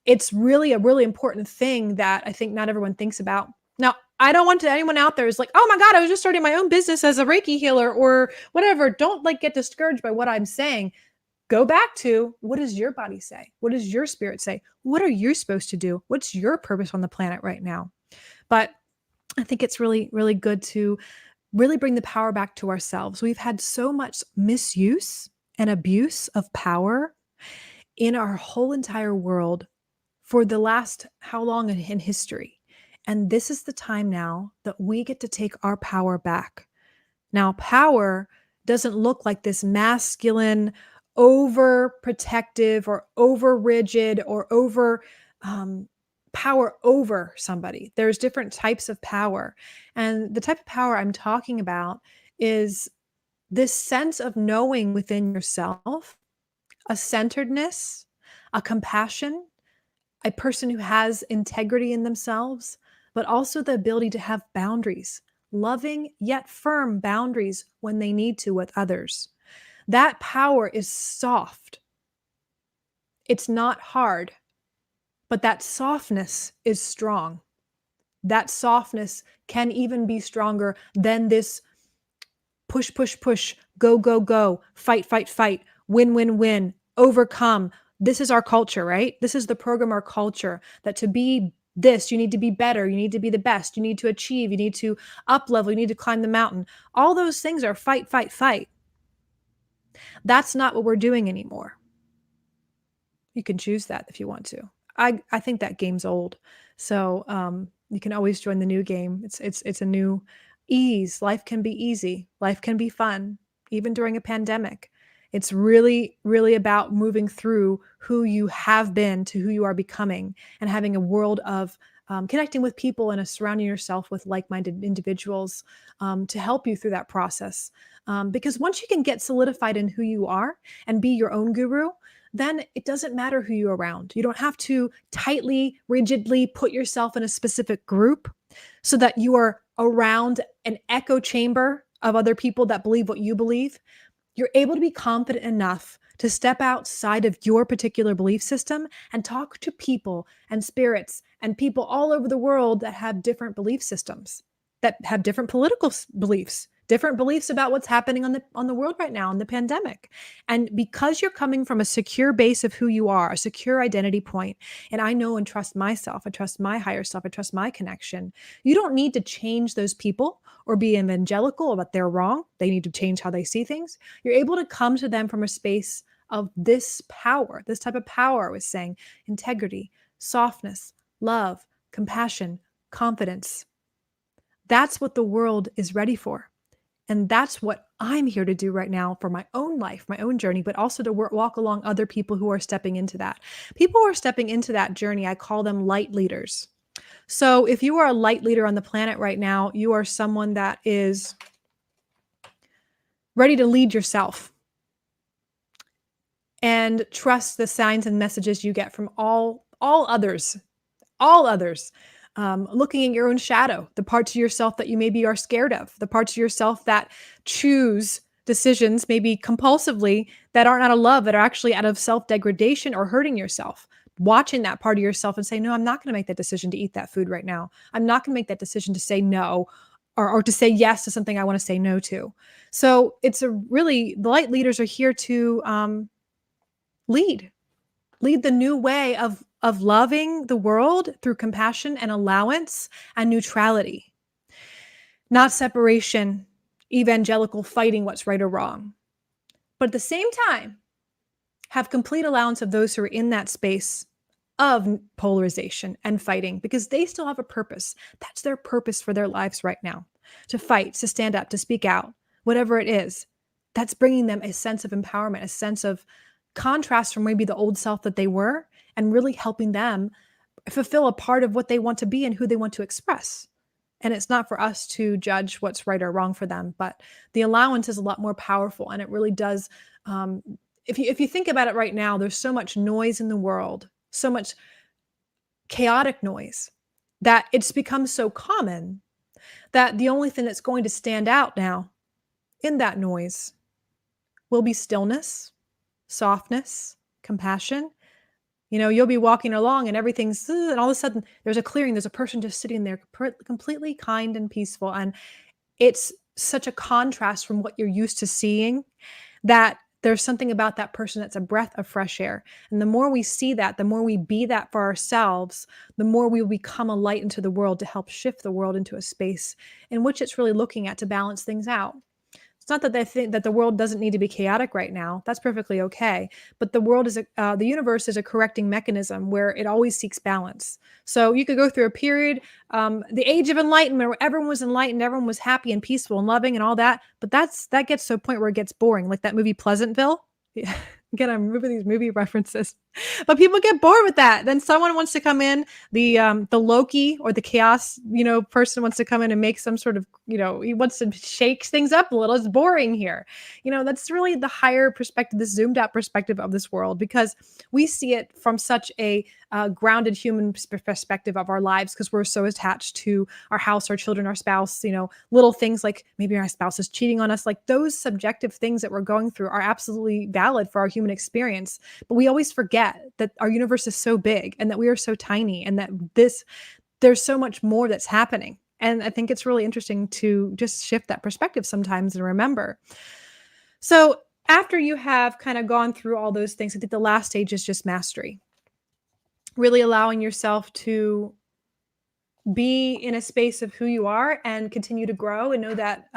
It's really a really important thing that I think not everyone thinks about. Now, I don't want anyone out there who's like, oh my God, I was just starting my own business as a Reiki healer or whatever. Don't get discouraged by what I'm saying. Go back to, what does your body say? What does your spirit say? What are you supposed to do? What's your purpose on the planet right now? But I think it's really, really good to really bring the power back to ourselves. We've had so much misuse and abuse of power in our whole entire world for the last how long in history. And this is the time now that we get to take our power back. Now, power doesn't look like this masculine, overprotective or over rigid or over power over somebody. There's different types of power. And the type of power I'm talking about is this sense of knowing within yourself, a centeredness, a compassion, a person who has integrity in themselves, but also the ability to have boundaries, loving yet firm boundaries when they need to with others. That power is soft. It's not hard, but that softness is strong. That softness can even be stronger than this push, push, push, go, go, go, fight, fight, fight, win, win, win, overcome. This is our culture, right? This is the program, our culture, that to be this, you need to be better. You need to be the best. You need to achieve. You need to up level. You need to climb the mountain. All those things are fight, fight, fight. That's not what we're doing anymore. You can choose that if you want to. I think that game's old. So you can always join the new game. It's a new ease. Life can be easy. Life can be fun, even during a pandemic. It's really, really about moving through who you have been to who you are becoming, and having a world of connecting with people and surrounding yourself with like-minded individuals to help you through that process. Because once you can get solidified in who you are and be your own guru, then it doesn't matter who you're around. You don't have to tightly, rigidly put yourself in a specific group so that you are around an echo chamber of other people that believe what you believe. You're able to be confident enough to step outside of your particular belief system and talk to people and spirits and people all over the world that have different belief systems, that have different political beliefs, different beliefs about what's happening on the world right now in the pandemic. And because you're coming from a secure base of who you are, a secure identity point, and I know and trust myself, I trust my higher self, I trust my connection, you don't need to change those people or be evangelical or that they're wrong. They need to change how they see things. You're able to come to them from a space of this power, this type of power. I was saying integrity, softness, love, compassion, confidence. That's what the world is ready for. And that's what I'm here to do right now for my own life, my own journey, but also to walk along other people who are stepping into that. People who are stepping into that journey, I call them light leaders. So if you are a light leader on the planet right now, you are someone that is ready to lead yourself and trust the signs and messages you get from all others, all others. Looking at your own shadow, the parts of yourself that you maybe are scared of, the parts of yourself that choose decisions maybe compulsively that aren't out of love, that are actually out of self-degradation or hurting yourself. Watching that part of yourself and say, no, I'm not going to make that decision to eat that food right now. I'm not going to make that decision to say no or to say yes to something I want to say no to. So it's a really, the light leaders are here to lead the new way of loving the world through compassion and allowance and neutrality, not separation, evangelical fighting what's right or wrong. But at the same time, have complete allowance of those who are in that space of polarization and fighting, because they still have a purpose. That's their purpose for their lives right now, to fight, to stand up, to speak out, whatever it is. That's bringing them a sense of empowerment, a sense of contrast from maybe the old self that they were, and really helping them fulfill a part of what they want to be and who they want to express. And it's not for us to judge what's right or wrong for them, but the allowance is a lot more powerful. And it really does. If you think about it right now, there's so much noise in the world, so much chaotic noise, that it's become so common that the only thing that's going to stand out now in that noise will be stillness, softness, compassion. You'll be walking along and everything's, and all of a sudden there's a clearing, there's a person just sitting there completely kind and peaceful. And it's such a contrast from what you're used to seeing, that there's something about that person that's a breath of fresh air. And the more we see that, the more we be that for ourselves, the more we will become a light into the world to help shift the world into a space in which it's really looking at to balance things out. It's not that they think that the world doesn't need to be chaotic right now. That's perfectly okay. But the world is the universe is a correcting mechanism where it always seeks balance. So you could go through a period, the age of enlightenment, where everyone was enlightened, everyone was happy and peaceful and loving and all that. But that gets to a point where it gets boring, like that movie Pleasantville. Again, I'm moving these movie references, but people get bored with that. Then someone wants to come in, the Loki or the chaos, person wants to come in and make some sort of, he wants to shake things up a little. It's boring here. That's really the higher perspective, the zoomed out perspective of this world, because we see it from such a grounded human perspective of our lives, because we're so attached to our house, our children, our spouse, little things like maybe our spouse is cheating on us. Like those subjective things that we're going through are absolutely valid for our human experience. But we always forget that our universe is so big and that we are so tiny, and that there's so much more that's happening. And I think it's really interesting to just shift that perspective sometimes and remember. So after you have kind of gone through all those things, I think the last stage is just mastery. Really allowing yourself to be in a space of who you are and continue to grow, and know that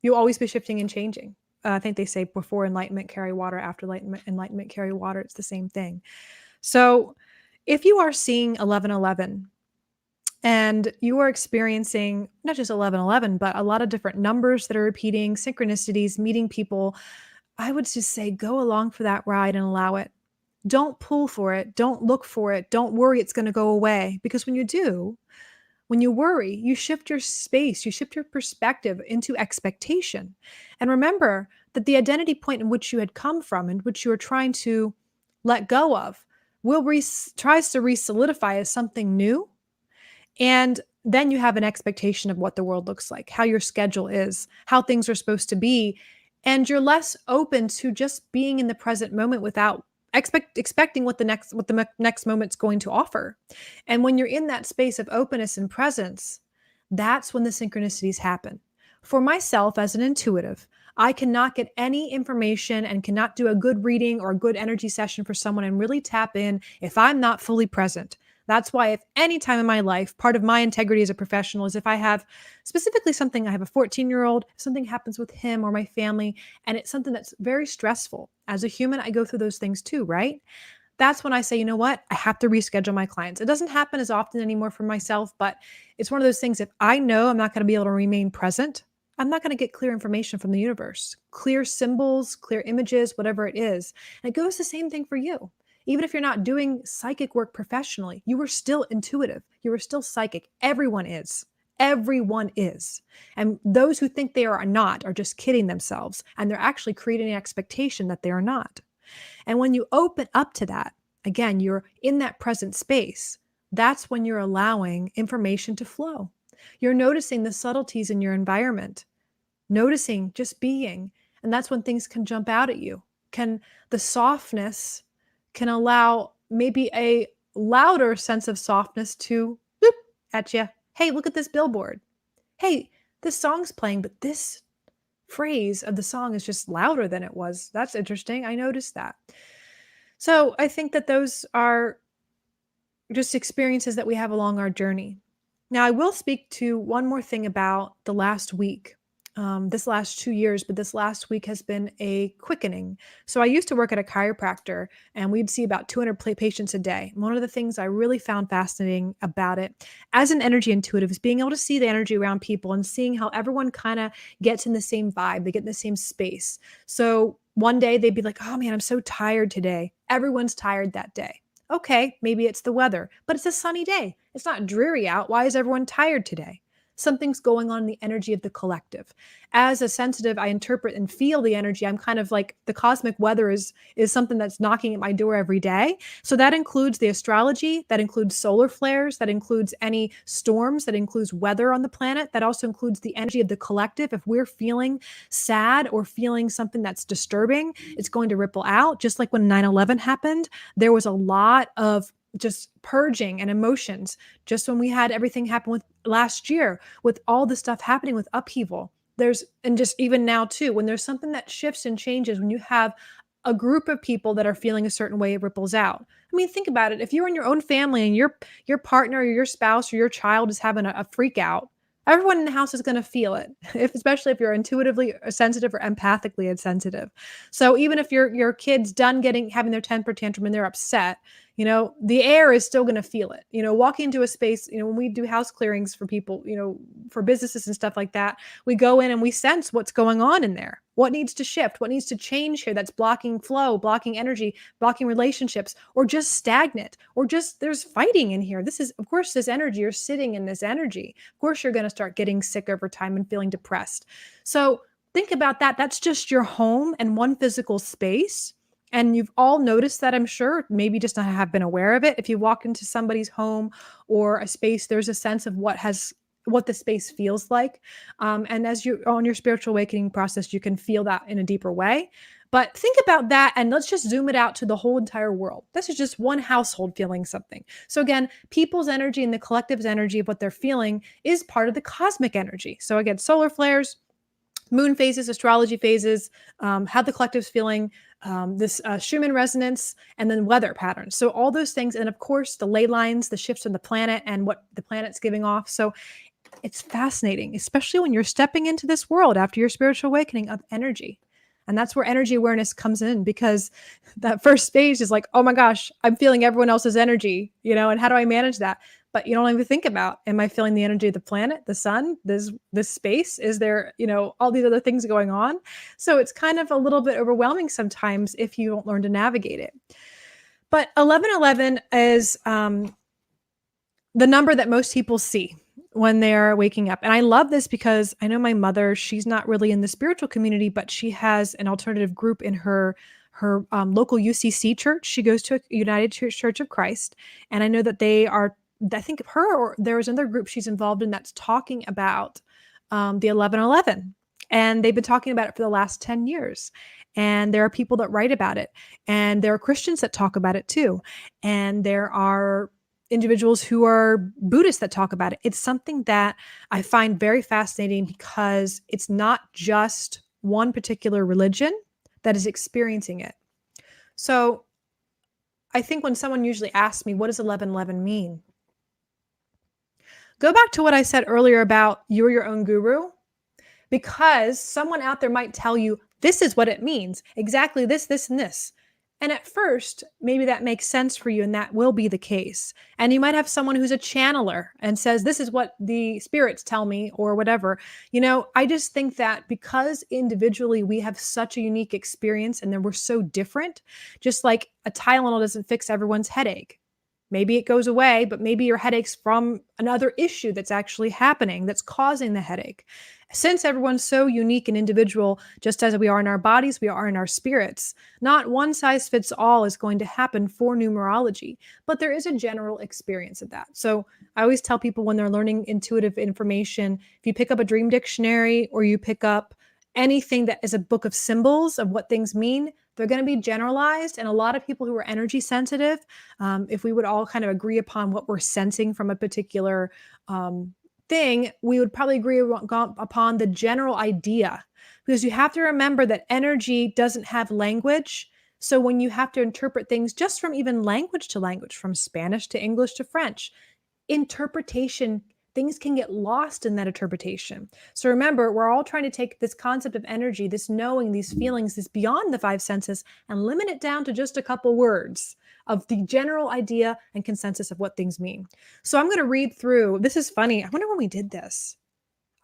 you'll always be shifting and changing. I think they say before enlightenment carry water, after enlightenment carry water. It's the same thing. So If you are seeing 1111 and you are experiencing not just 1111, but a lot of different numbers that are repeating, synchronicities, meeting people, I would just say go along for that ride and allow it. Don't pull for it. Don't look for it. Don't worry it's going to go away. Because when you do, when you worry, you shift your space, you shift your perspective into expectation. And remember that the identity point in which you had come from and which you are trying to let go of tries to re-solidify as something new. And then you have an expectation of what the world looks like, how your schedule is, how things are supposed to be. And you're less open to just being in the present moment without expecting what the next moment's going to offer. And when you're in that space of openness and presence, that's when the synchronicities happen. For myself as an intuitive, I cannot get any information and cannot do a good reading or a good energy session for someone and really tap in if I'm not fully present. That's why if any time in my life, part of my integrity as a professional is if I have specifically something, I have a 14-year-old, something happens with him or my family, and it's something that's very stressful. As a human, I go through those things too, right? That's when I say, you know what? I have to reschedule my clients. It doesn't happen as often anymore for myself, but it's one of those things. If I know I'm not going to be able to remain present, I'm not going to get clear information from the universe, clear symbols, clear images, whatever it is. And it goes the same thing for you. Even if you're not doing psychic work professionally, you are still intuitive. You are still psychic. Everyone is. Everyone is. And those who think they are not are just kidding themselves. And they're actually creating an expectation that they are not. And when you open up to that, again, you're in that present space. That's when you're allowing information to flow. You're noticing the subtleties in your environment, noticing just being. And that's when things can jump out at you. The softness can allow maybe a louder sense of softness to boop at you. Hey, look at this billboard. Hey, this song's playing, but this phrase of the song is just louder than it was. That's interesting. I noticed that. So I think that those are just experiences that we have along our journey. Now, I will speak to one more thing about the last week. This last 2 years, but this last week has been a quickening. So I used to work at a chiropractor and we'd see about 200 patients a day. One of the things I really found fascinating about it as an energy intuitive is being able to see the energy around people and seeing how everyone kind of gets in the same vibe, they get in the same space. So one day they'd be like, oh man, I'm so tired today. Everyone's tired that day. Okay, maybe it's the weather, but it's a sunny day. It's not dreary out. Why is everyone tired today? Something's going on in the energy of the collective. As a sensitive, I interpret and feel the energy. I'm kind of like the cosmic weather is something that's knocking at my door every day. So that includes the astrology, that includes solar flares, that includes any storms, that includes weather on the planet, that also includes the energy of the collective. If we're feeling sad or feeling something that's disturbing, it's going to ripple out. Just like when 9/11 happened, there was a lot of just purging and emotions. Just when we had everything happen with last year, with all the stuff happening with upheaval, and just even now too, when there's something that shifts and changes, when you have a group of people that are feeling a certain way, it ripples out. I mean, think about it. If you're in your own family and your partner or your spouse or your child is having a freak out, everyone in the house is going to feel it, especially if you're intuitively sensitive or empathically insensitive. So even if your kid's done having their temper tantrum and they're upset, the air is still going to feel it. Walking into a space, when we do house clearings for people, for businesses and stuff like that, we go in and we sense what's going on in there. What needs to shift? What needs to change here that's blocking flow, blocking energy, blocking relationships, or just stagnant, or just there's fighting in here. Of course, this energy, you're sitting in this energy. Of course, you're going to start getting sick over time and feeling depressed. So think about that. That's just your home and one physical space. And you've all noticed that, I'm sure, maybe just not have been aware of it. If you walk into somebody's home or a space, there's a sense of what the space feels like. And as you're on your spiritual awakening process, you can feel that in a deeper way. But think about that and let's just zoom it out to the whole entire world. This is just one household feeling something. So again, people's energy and the collective's energy of what they're feeling is part of the cosmic energy. So again, solar flares, moon phases, astrology phases, how the collective's feeling, this Schumann resonance, and then weather patterns. So all those things. And of course, the ley lines, the shifts in the planet and what the planet's giving off. So it's fascinating, especially when you're stepping into this world after your spiritual awakening of energy. And that's where energy awareness comes in, because that first stage is like, oh my gosh, I'm feeling everyone else's energy, and how do I manage that? But you don't even think about, am I feeling the energy of the planet, the sun, this space? Is there, all these other things going on? So it's kind of a little bit overwhelming sometimes if you don't learn to navigate it. But 1111 is the number that most people see when they're waking up. And I love this because I know my mother, she's not really in the spiritual community, but she has an alternative group in her local UCC church. She goes to a United Church of Christ. And I know that they are, I think of her, or there was another group she's involved in that's talking about the 1111. And they've been talking about it for the last 10 years. And there are people that write about it. And there are Christians that talk about it too. And there are individuals who are Buddhists that talk about it. It's something that I find very fascinating because it's not just one particular religion that is experiencing it. So I think when someone usually asks me, what does 1111 mean? Go back to what I said earlier about you're your own guru, because someone out there might tell you, this is what it means. Exactly this, this, and this. And at first, maybe that makes sense for you, and that will be the case. And you might have someone who's a channeler and says, this is what the spirits tell me, or whatever. I just think that because individually we have such a unique experience and then we're so different, just like a Tylenol doesn't fix everyone's headache. Maybe it goes away, but maybe your headache's from another issue that's actually happening that's causing the headache. Since everyone's so unique and individual, just as we are in our bodies, we are in our spirits, not one size fits all is going to happen for numerology, but there is a general experience of that. So I always tell people when they're learning intuitive information, if you pick up a dream dictionary or you pick up anything that is a book of symbols of what things mean, they're going to be generalized. And a lot of people who are energy sensitive, if we would all kind of agree upon what we're sensing from a particular thing, we would probably agree upon the general idea, because you have to remember that energy doesn't have language. So when you have to interpret things just from even language to language, from Spanish to English to French, interpretation, things can get lost in that interpretation. So remember, we're all trying to take this concept of energy, this knowing, these feelings, this beyond the five senses, and limit it down to just a couple words of the general idea and consensus of what things mean. So I'm going to read through. This is funny. I wonder when we did this.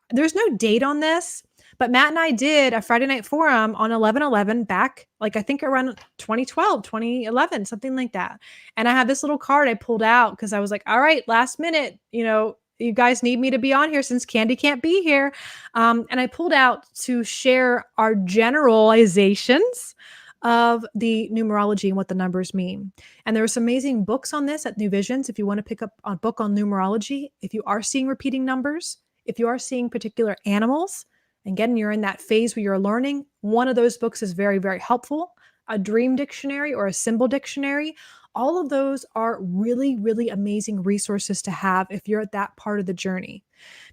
There's no date on this, but Matt and I did a Friday night forum on 11/11 back, like I think around 2012, 2011, something like that. And I have this little card I pulled out because I was like, all right, last minute, you guys need me to be on here since Candy can't be here. And I pulled out to share our generalizations of the numerology and what the numbers mean. And there are some amazing books on this at New Visions. If you want to pick up a book on numerology, if you are seeing repeating numbers, if you are seeing particular animals, and again, you're in that phase where you're learning, one of those books is very, very helpful. A dream dictionary or a symbol dictionary. All of those are really, really amazing resources to have if you're at that part of the journey,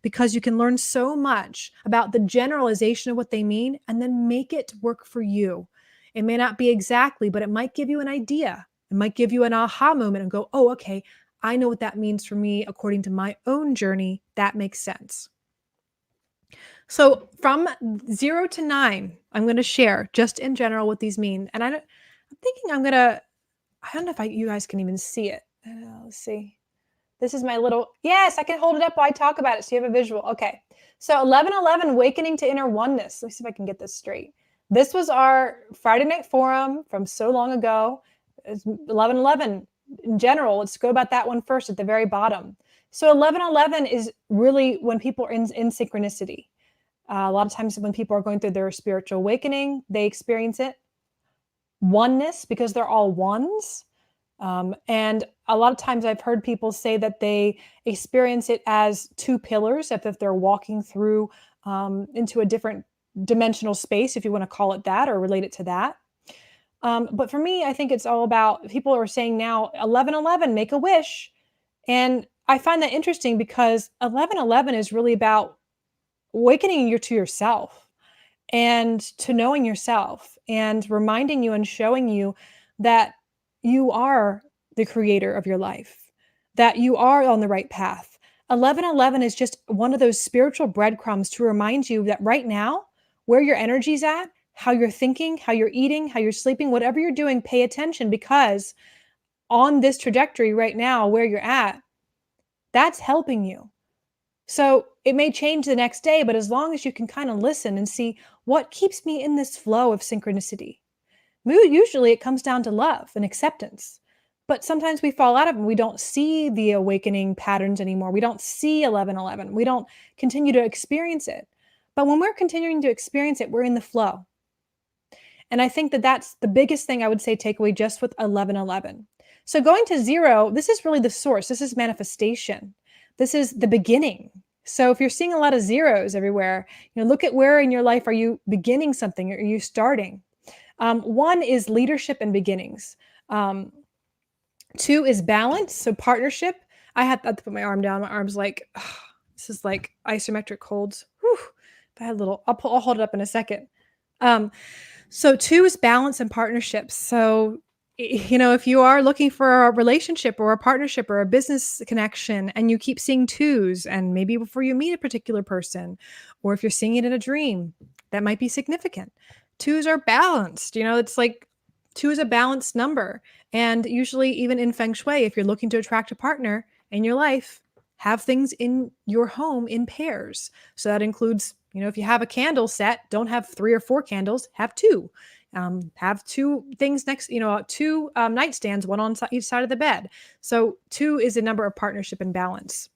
because you can learn so much about the generalization of what they mean and then make it work for you. It may not be exactly, but it might give you an idea. It might give you an aha moment and go, oh, okay, I know what that means for me according to my own journey. That makes sense. So from 0 to 9, I'm going to share just in general what these mean. And I'm thinking I don't know if you guys can even see it. Let's see. This is my little, yes, I can hold it up while I talk about it so you have a visual. Okay. So 11/11, awakening to inner oneness. Let me see if I can get this straight. This was our Friday night forum from so long ago. It's 11/11 in general. Let's go about that one first at the very bottom. So 11/11 is really when people are in synchronicity. A lot of times when people are going through their spiritual awakening, they experience it. Oneness, because they're all ones. And a lot of times I've heard people say that they experience it as two pillars, if they're walking through into a different dimensional space, if you want to call it that or relate it to that. But for me, I think it's all about, people are saying now 11/11, make a wish. And I find that interesting because 11/11 is really about awakening you to yourself and to knowing yourself and reminding you and showing you that you are the creator of your life, that you are on the right path. 11/11 is just one of those spiritual breadcrumbs to remind you that right now, where your energy's at how you're thinking, how you're eating, how you're sleeping, whatever you're doing, pay attention, because on this trajectory right now, where you're at, that's helping you. So it may change the next day, but as long as you can kind of listen and see what keeps me in this flow of synchronicity. Usually it comes down to love and acceptance. But sometimes we fall out of them. We don't see the awakening patterns anymore. We don't see 1111. We don't continue to experience it. But when we're continuing to experience it, we're in the flow. And I think that that's the biggest thing I would say takeaway just with 1111. So going to 0, this is really the source. This is manifestation. This is the beginning. So if you're seeing a lot of zeros everywhere, look at where in your life are you beginning something? Are you starting? 1 is leadership and beginnings. 2 is balance, so partnership. I had to put my arm down. My arm's like, this is like isometric holds. Whew. If I had a little, I'll hold it up in a second. So 2 is balance and partnerships. So, if you are looking for a relationship or a partnership or a business connection and you keep seeing 2s, and maybe before you meet a particular person, or if you're seeing it in a dream, that might be significant. 2s are balanced. It's like 2 is a balanced number. And usually even in Feng Shui, if you're looking to attract a partner in your life, have things in your home in pairs. So that includes, if you have a candle set, don't have 3 or 4 candles, have 2. Have 2 things next, 2 nightstands, one on each side of the bed. So 2 is a number of partnership and balance.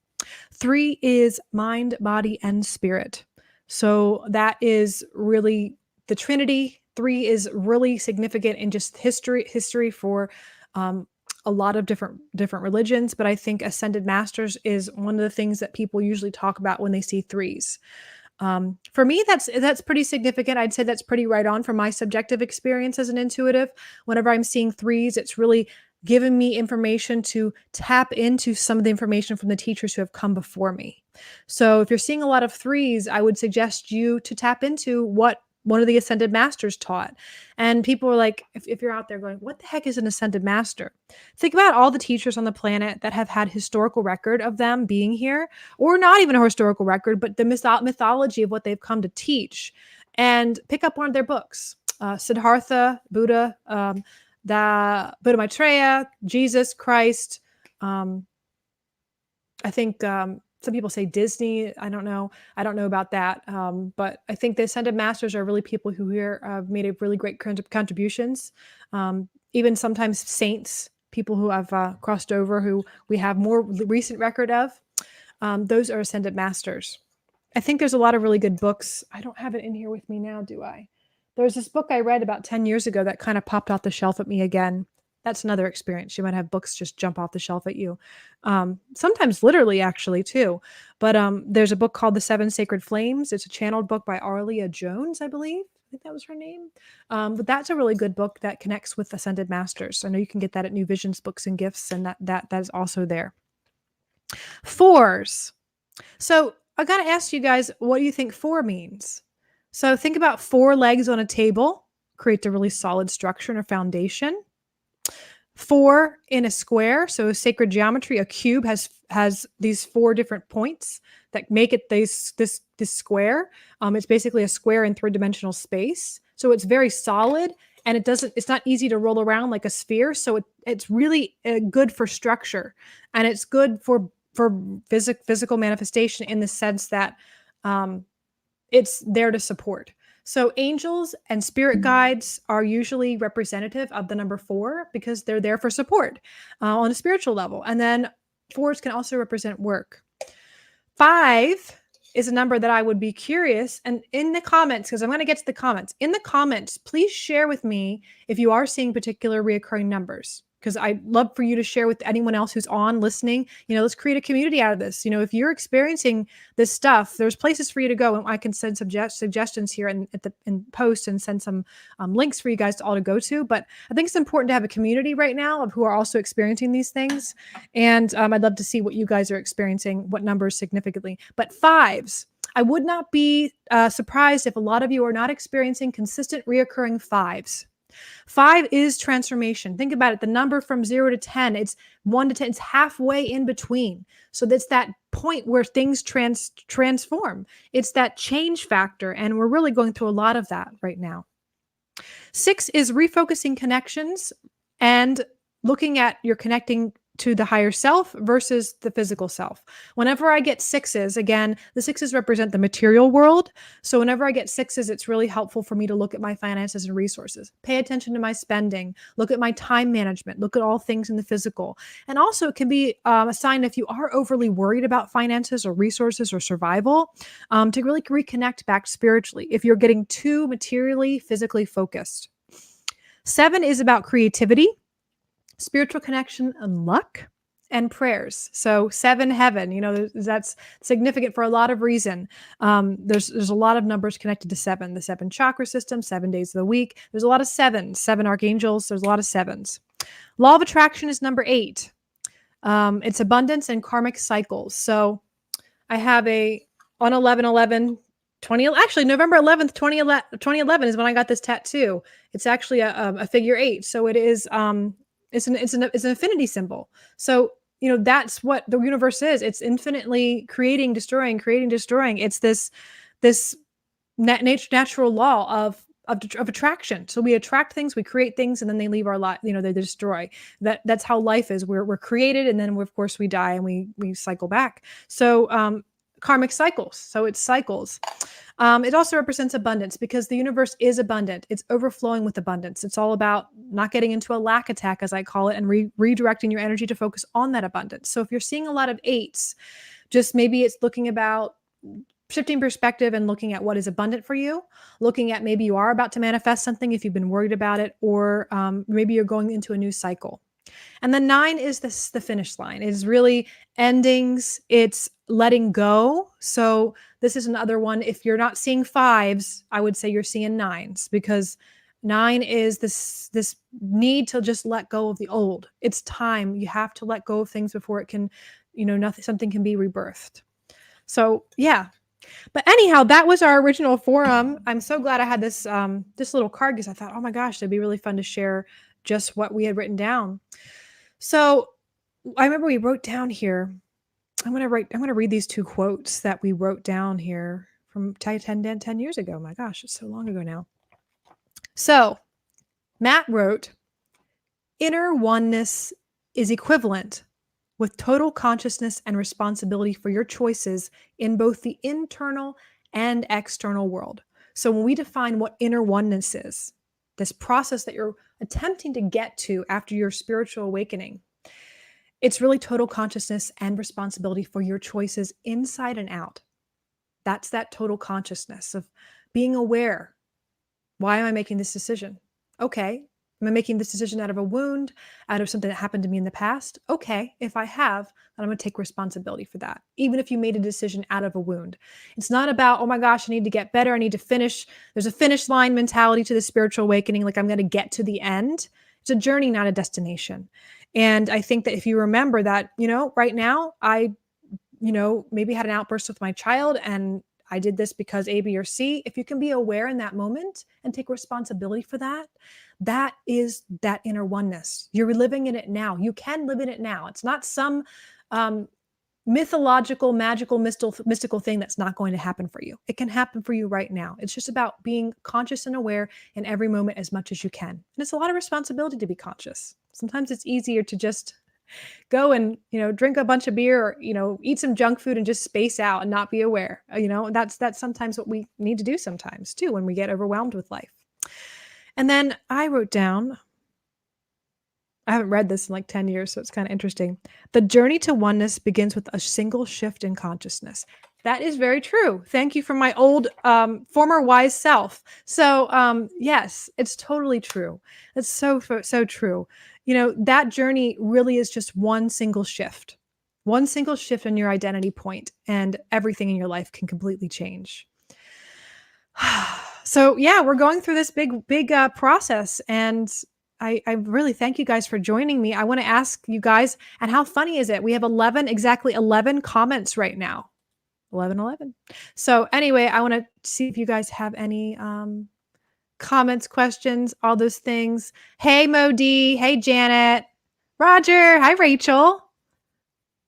3 is mind, body, and spirit. So that is really the Trinity. 3 is really significant in just history for a lot of different religions. But I think ascended masters is one of the things that people usually talk about when they see 3s. For me, that's pretty significant. I'd say that's pretty right on from my subjective experience as an intuitive. Whenever I'm seeing 3s, it's really given me information to tap into some of the information from the teachers who have come before me. So if you're seeing a lot of 3s, I would suggest you to tap into what one of the ascended masters taught. And people are like, if you're out there going, what the heck is an ascended master? Think about all the teachers on the planet that have had historical record of them being here, or not even a historical record, but the mythology of what they've come to teach, and pick up one of their books. Siddhartha, Buddha, the Buddha Maitreya, Jesus Christ. I think some people say Disney. I don't know about that. But I think the ascended masters are really people who here have made a really great contributions. Even sometimes saints, people who have crossed over, who we have more recent record of. Those are ascended masters. I think there's a lot of really good books. I don't have it in here with me now, do I? There's this book I read about 10 years ago that kind of popped off the shelf at me again. That's another experience. You might have books just jump off the shelf at you. Sometimes literally, actually, too. But there's a book called The 7 Sacred Flames. It's a channeled book by Arlia Jones, I believe. I think that was her name. But that's a really good book that connects with Ascended Masters. I know you can get that at New Visions Books and Gifts, and that is also there. 4s. So I got to ask you guys, what do you think 4 means? So think about 4 legs on a table, creates a really solid structure and a foundation. 4 in a square, so sacred geometry, a cube has these 4 different points that make it this square. It's basically a square in 3-dimensional space. So it's very solid, and it's not easy to roll around like a sphere. So it's really good for structure, and it's good for physical manifestation in the sense that it's there to support. So angels and spirit guides are usually representative of the number 4 because they're there for support on a spiritual level. And then 4s can also represent work. 5 is a number that I would be curious. And in the comments, because I'm going to get to the comments, in the comments, please share with me if you are seeing particular reoccurring numbers, because I'd love for you to share with anyone else who's on listening. Let's create a community out of this. If you're experiencing this stuff, there's places for you to go, and I can send suggestions here in post and send some links for you guys to all to go to. But I think it's important to have a community right now of who are also experiencing these things. And I'd love to see what you guys are experiencing, what numbers significantly. But 5s, I would not be surprised if a lot of you are not experiencing consistent reoccurring 5s. 5 is transformation. Think about it. The number from 0 to 10, it's 1 to 10. It's halfway in between. So that's that point where things transform. It's that change factor. And we're really going through a lot of that right now. 6 is refocusing connections and looking at your connecting to the higher self versus the physical self. Whenever I get 6s, again, the 6s represent the material world. So whenever I get 6s, it's really helpful for me to look at my finances and resources, pay attention to my spending, look at my time management, look at all things in the physical. And also it can be a sign if you are overly worried about finances or resources or survival, to really reconnect back spiritually if you're getting too materially, physically focused. 7 is about creativity, spiritual connection, and luck, and prayers. So 7 heaven, that's significant for a lot of reason. There's a lot of numbers connected to 7, the 7 chakra system, 7 days of the week. There's a lot of 7s, 7 archangels. There's a lot of 7s. Law of attraction is number 8. It's abundance and karmic cycles. So I have on 11/11, actually November 11th, 2011 is when I got this tattoo. It's actually a figure 8. So it is, it's an infinity symbol. So, that's what the universe is. It's infinitely creating, destroying, creating, destroying. It's this natural law of attraction. So we attract things, we create things, and then they leave our life, they destroy. That's how life is. We're created, and then of course we die and we cycle back. So karmic cycles. So it's cycles. It also represents abundance because the universe is abundant. It's overflowing with abundance. It's all about not getting into a lack attack, as I call it, and redirecting your energy to focus on that abundance. So if you're seeing a lot of 8s, just maybe it's looking about shifting perspective and looking at what is abundant for you, looking at maybe you are about to manifest something if you've been worried about it, or maybe you're going into a new cycle. And then 9 is the finish line. It is really endings. It's letting go. So this is another one. If you're not seeing 5s, I would say you're seeing 9s, because 9 is this need to just let go of the old. It's time. You have to let go of things before it can, something can be rebirthed. So yeah. But anyhow, that was our original forum. I'm so glad I had this little card, because I thought, oh my gosh, it'd be really fun to share just what we had written down. So I remember we wrote down here, I'm going to read these 2 quotes that we wrote down here from 10 years ago. My gosh, it's so long ago now. So Matt wrote, inner oneness is equivalent with total consciousness and responsibility for your choices in both the internal and external world. So when we define what inner oneness is, this process that you're attempting to get to after your spiritual awakening, it's really total consciousness and responsibility for your choices inside and out. That's that total consciousness of being aware. Why am I making this decision? Okay. Am I making this decision out of a wound, out of something that happened to me in the past? Okay. If I have, then I'm going to take responsibility for that. Even if you made a decision out of a wound. It's not about, oh my gosh, I need to get better. I need to finish. There's a finish line mentality to the spiritual awakening. Like I'm going to get to the end. It's a journey, not a destination. And I think that if you remember that, right now, I, maybe had an outburst with my child and I did this because A, B, or C. If you can be aware in that moment and take responsibility for that, that is that inner oneness. You're living in it now. You can live in it now. It's not some mythological, magical, mystical thing that's not going to happen for you. It can happen for you right now. It's just about being conscious and aware in every moment as much as you can. And it's a lot of responsibility to be conscious. Sometimes it's easier to just go and, drink a bunch of beer or, eat some junk food and just space out and not be aware. That's sometimes what we need to do sometimes too, when we get overwhelmed with life. And then I wrote down, I haven't read this in like 10 years, so it's kind of interesting. The journey to oneness begins with a single shift in consciousness. That is very true. Thank you for my old former wise self. So yes, it's totally true. It's so true. That journey really is just one single shift in your identity point, and everything in your life can completely change. So yeah, we're going through this big process, and I really thank you guys for joining me. I want to ask you guys, and how funny is it? We have exactly 11 comments right now. 11. So anyway, I want to see if you guys have any comments, questions, all those things. Hey, Modi. Hey, Janet. Roger. Hi, Rachel.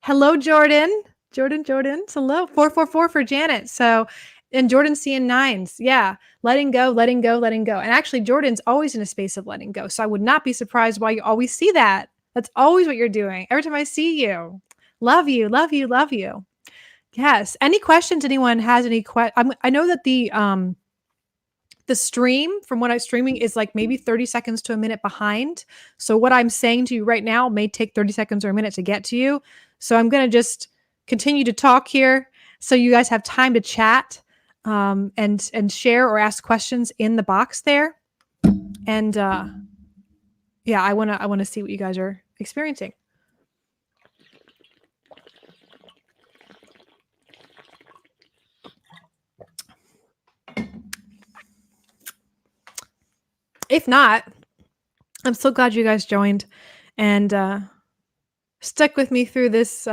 Hello, Jordan. Jordan. Hello. 444 for Janet. So And Jordan's seeing nines. Yeah. Letting go, letting go, letting go. And actually, Jordan's always in a space of letting go. So I would not be surprised why you always see that. That's always what you're doing. Every time I see you. Love you, love you, love you. Yes. Any questions? Anyone has any questions? I know that the stream from what I'm streaming is like maybe 30 seconds to a minute behind. So what I'm saying to you right now may take 30 seconds or a minute to get to you. So I'm going to just continue to talk here so you guys have time to chat and share or ask questions in the box there. And yeah, I want to see what you guys are experiencing. If not, I'm so glad you guys joined and stuck with me through this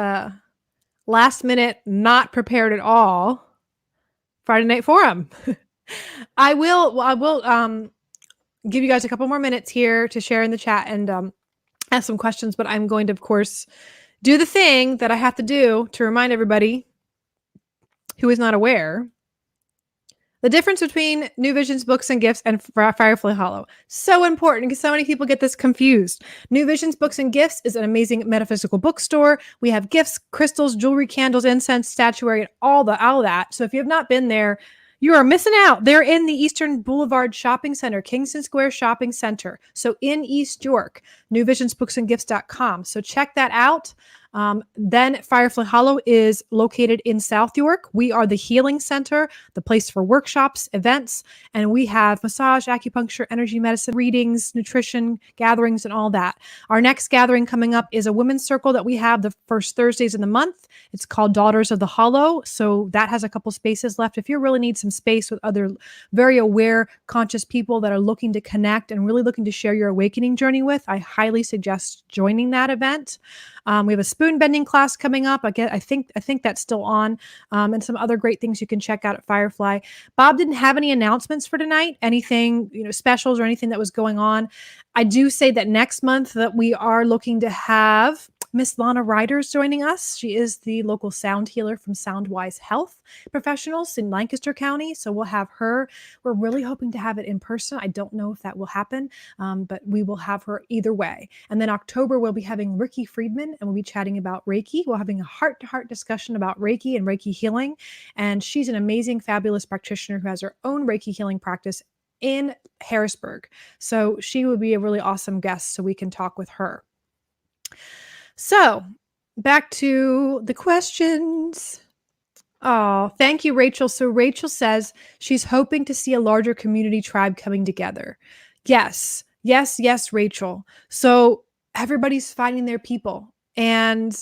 last minute, not prepared at all Friday Night Forum. I will give you guys a couple more minutes here to share in the chat and ask some questions, but I'm going to, of course, do the thing that I have to do to remind everybody who is not aware the difference between New Visions Books and Gifts and Firefly Hollow. So important because so many people get this confused. New Visions Books and Gifts is an amazing metaphysical bookstore. We have gifts, crystals, jewelry, candles, incense, statuary, and all that. So if you have not been there, you are missing out. They're in the Eastern Boulevard Shopping Center, Kingston Square Shopping Center. So in East York, newvisionsbooksandgifts.com. So check that out. Then Firefly Hollow is located in South York. We are the healing center, the place for workshops, events, and we have massage, acupuncture, energy medicine, readings, nutrition, gatherings, and all that. Our next gathering coming up is a women's circle that we have the first Thursdays in the month. It's called Daughters of the Hollow. So that has a couple spaces left. If you really need some space with other very aware, conscious people that are looking to connect and really looking to share your awakening journey with, I highly suggest joining that event. We have a spoon bending class coming up. I think that's still on, and some other great things you can check out at Firefly. Bob didn't have any announcements for tonight, anything, specials or anything that was going on. I do say that next month that we are looking to have Miss Lana Riders joining us. She is the local sound healer from Soundwise Health Professionals in Lancaster County. So we'll have her. We're really hoping to have it in person. I don't know if that will happen, but we will have her either way. And then October, we'll be having Ricky Friedman, and we'll be chatting about Reiki. We're having a heart-to-heart discussion about Reiki and Reiki healing. And she's an amazing, fabulous practitioner who has her own Reiki healing practice in Harrisburg. So she would be a really awesome guest so we can talk with her. So back to the questions. Oh, thank you, Rachel. So Rachel says she's hoping to see a larger community tribe coming together. Yes, Rachel. So everybody's finding their people. And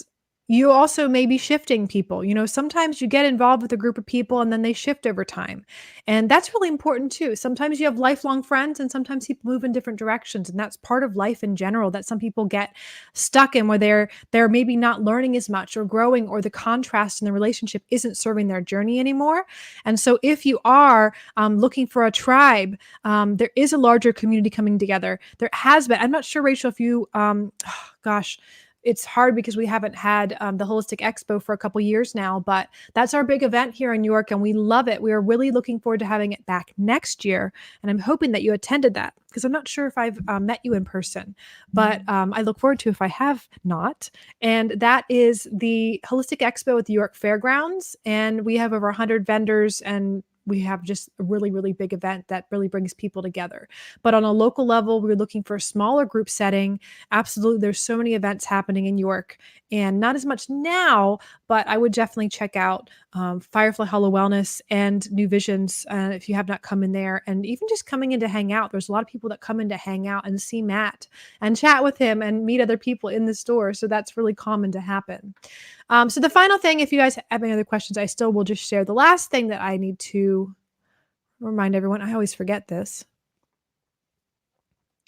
you also may be shifting people. Sometimes you get involved with a group of people and then they shift over time. And that's really important too. Sometimes you have lifelong friends and sometimes people move in different directions. And that's part of life in general that some people get stuck in, where they're maybe not learning as much or growing, or the contrast in the relationship isn't serving their journey anymore. And so if you are looking for a tribe, there is a larger community coming together. There has been. I'm not sure, Rachel, if you, it's hard because we haven't had the Holistic Expo for a couple years now, but that's our big event here in New York and we love it. We are really looking forward to having it back next year. And I'm hoping that you attended that, because I'm not sure if I've met you in person, but I look forward to if I have not. And that is the Holistic Expo at the York Fairgrounds. And we have over 100 vendors, and we have just a really, really big event that really brings people together. But on a local level, we're looking for a smaller group setting. Absolutely. There's so many events happening in York, and not as much now, but I would definitely check out Firefly Hollow Wellness and New Visions if you have not come in there. And even just coming in to hang out. There's a lot of people that come in to hang out and see Matt and chat with him and meet other people in the store. So that's really common to happen. So the final thing, if you guys have any other questions, I still will just share the last thing that I need to remind everyone. I always forget this.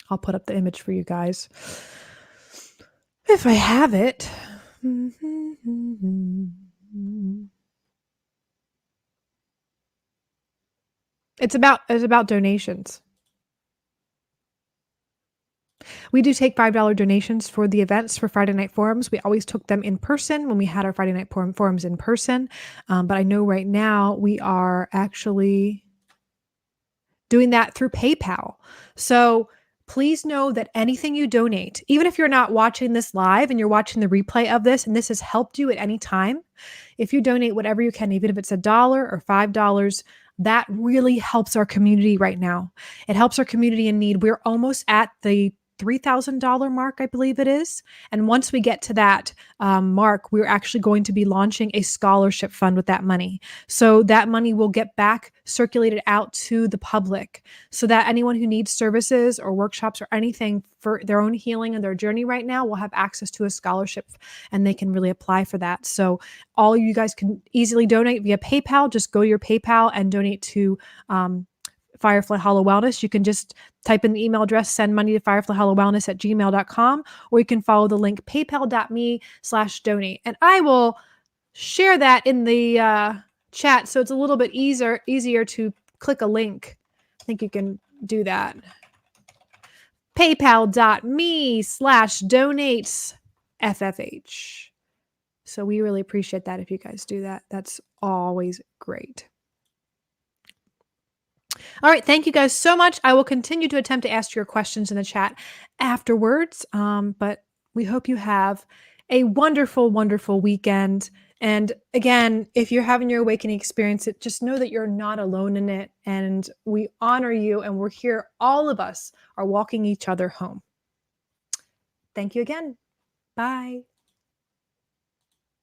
I'll put up the image for you guys if I have it. It's about donations. We do take $5 donations for the events for Friday Night Forums. We always took them in person when we had our Friday Night Forums in person. But I know right now we are actually doing that through PayPal. So please know that anything you donate, even if you're not watching this live and you're watching the replay of this and this has helped you at any time, if you donate whatever you can, even if it's $1 or $5, that really helps our community right now. It helps our community in need. We're almost at the $3,000 mark, I believe it is. And once we get to that mark, we're actually going to be launching a scholarship fund with that money. So that money will get back circulated out to the public so that anyone who needs services or workshops or anything for their own healing and their journey right now will have access to a scholarship and they can really apply for that. So all you guys can easily donate via PayPal. Just go to your PayPal and donate to Firefly Hollow Wellness. You can just type in the email address, send money to fireflyhollowwellness@gmail.com, or you can follow the link paypal.me/donate. And I will share that in the chat so it's a little bit easier to click a link. I think you can do that. paypal.me/donates FFH. So we really appreciate that if you guys do that. That's always great. All right. Thank you guys so much. I will continue to attempt to ask your questions in the chat afterwards. But we hope you have a wonderful, wonderful weekend. And again, if you're having your awakening experience, just know that you're not alone in it. And we honor you. And we're here. All of us are walking each other home. Thank you again. Bye.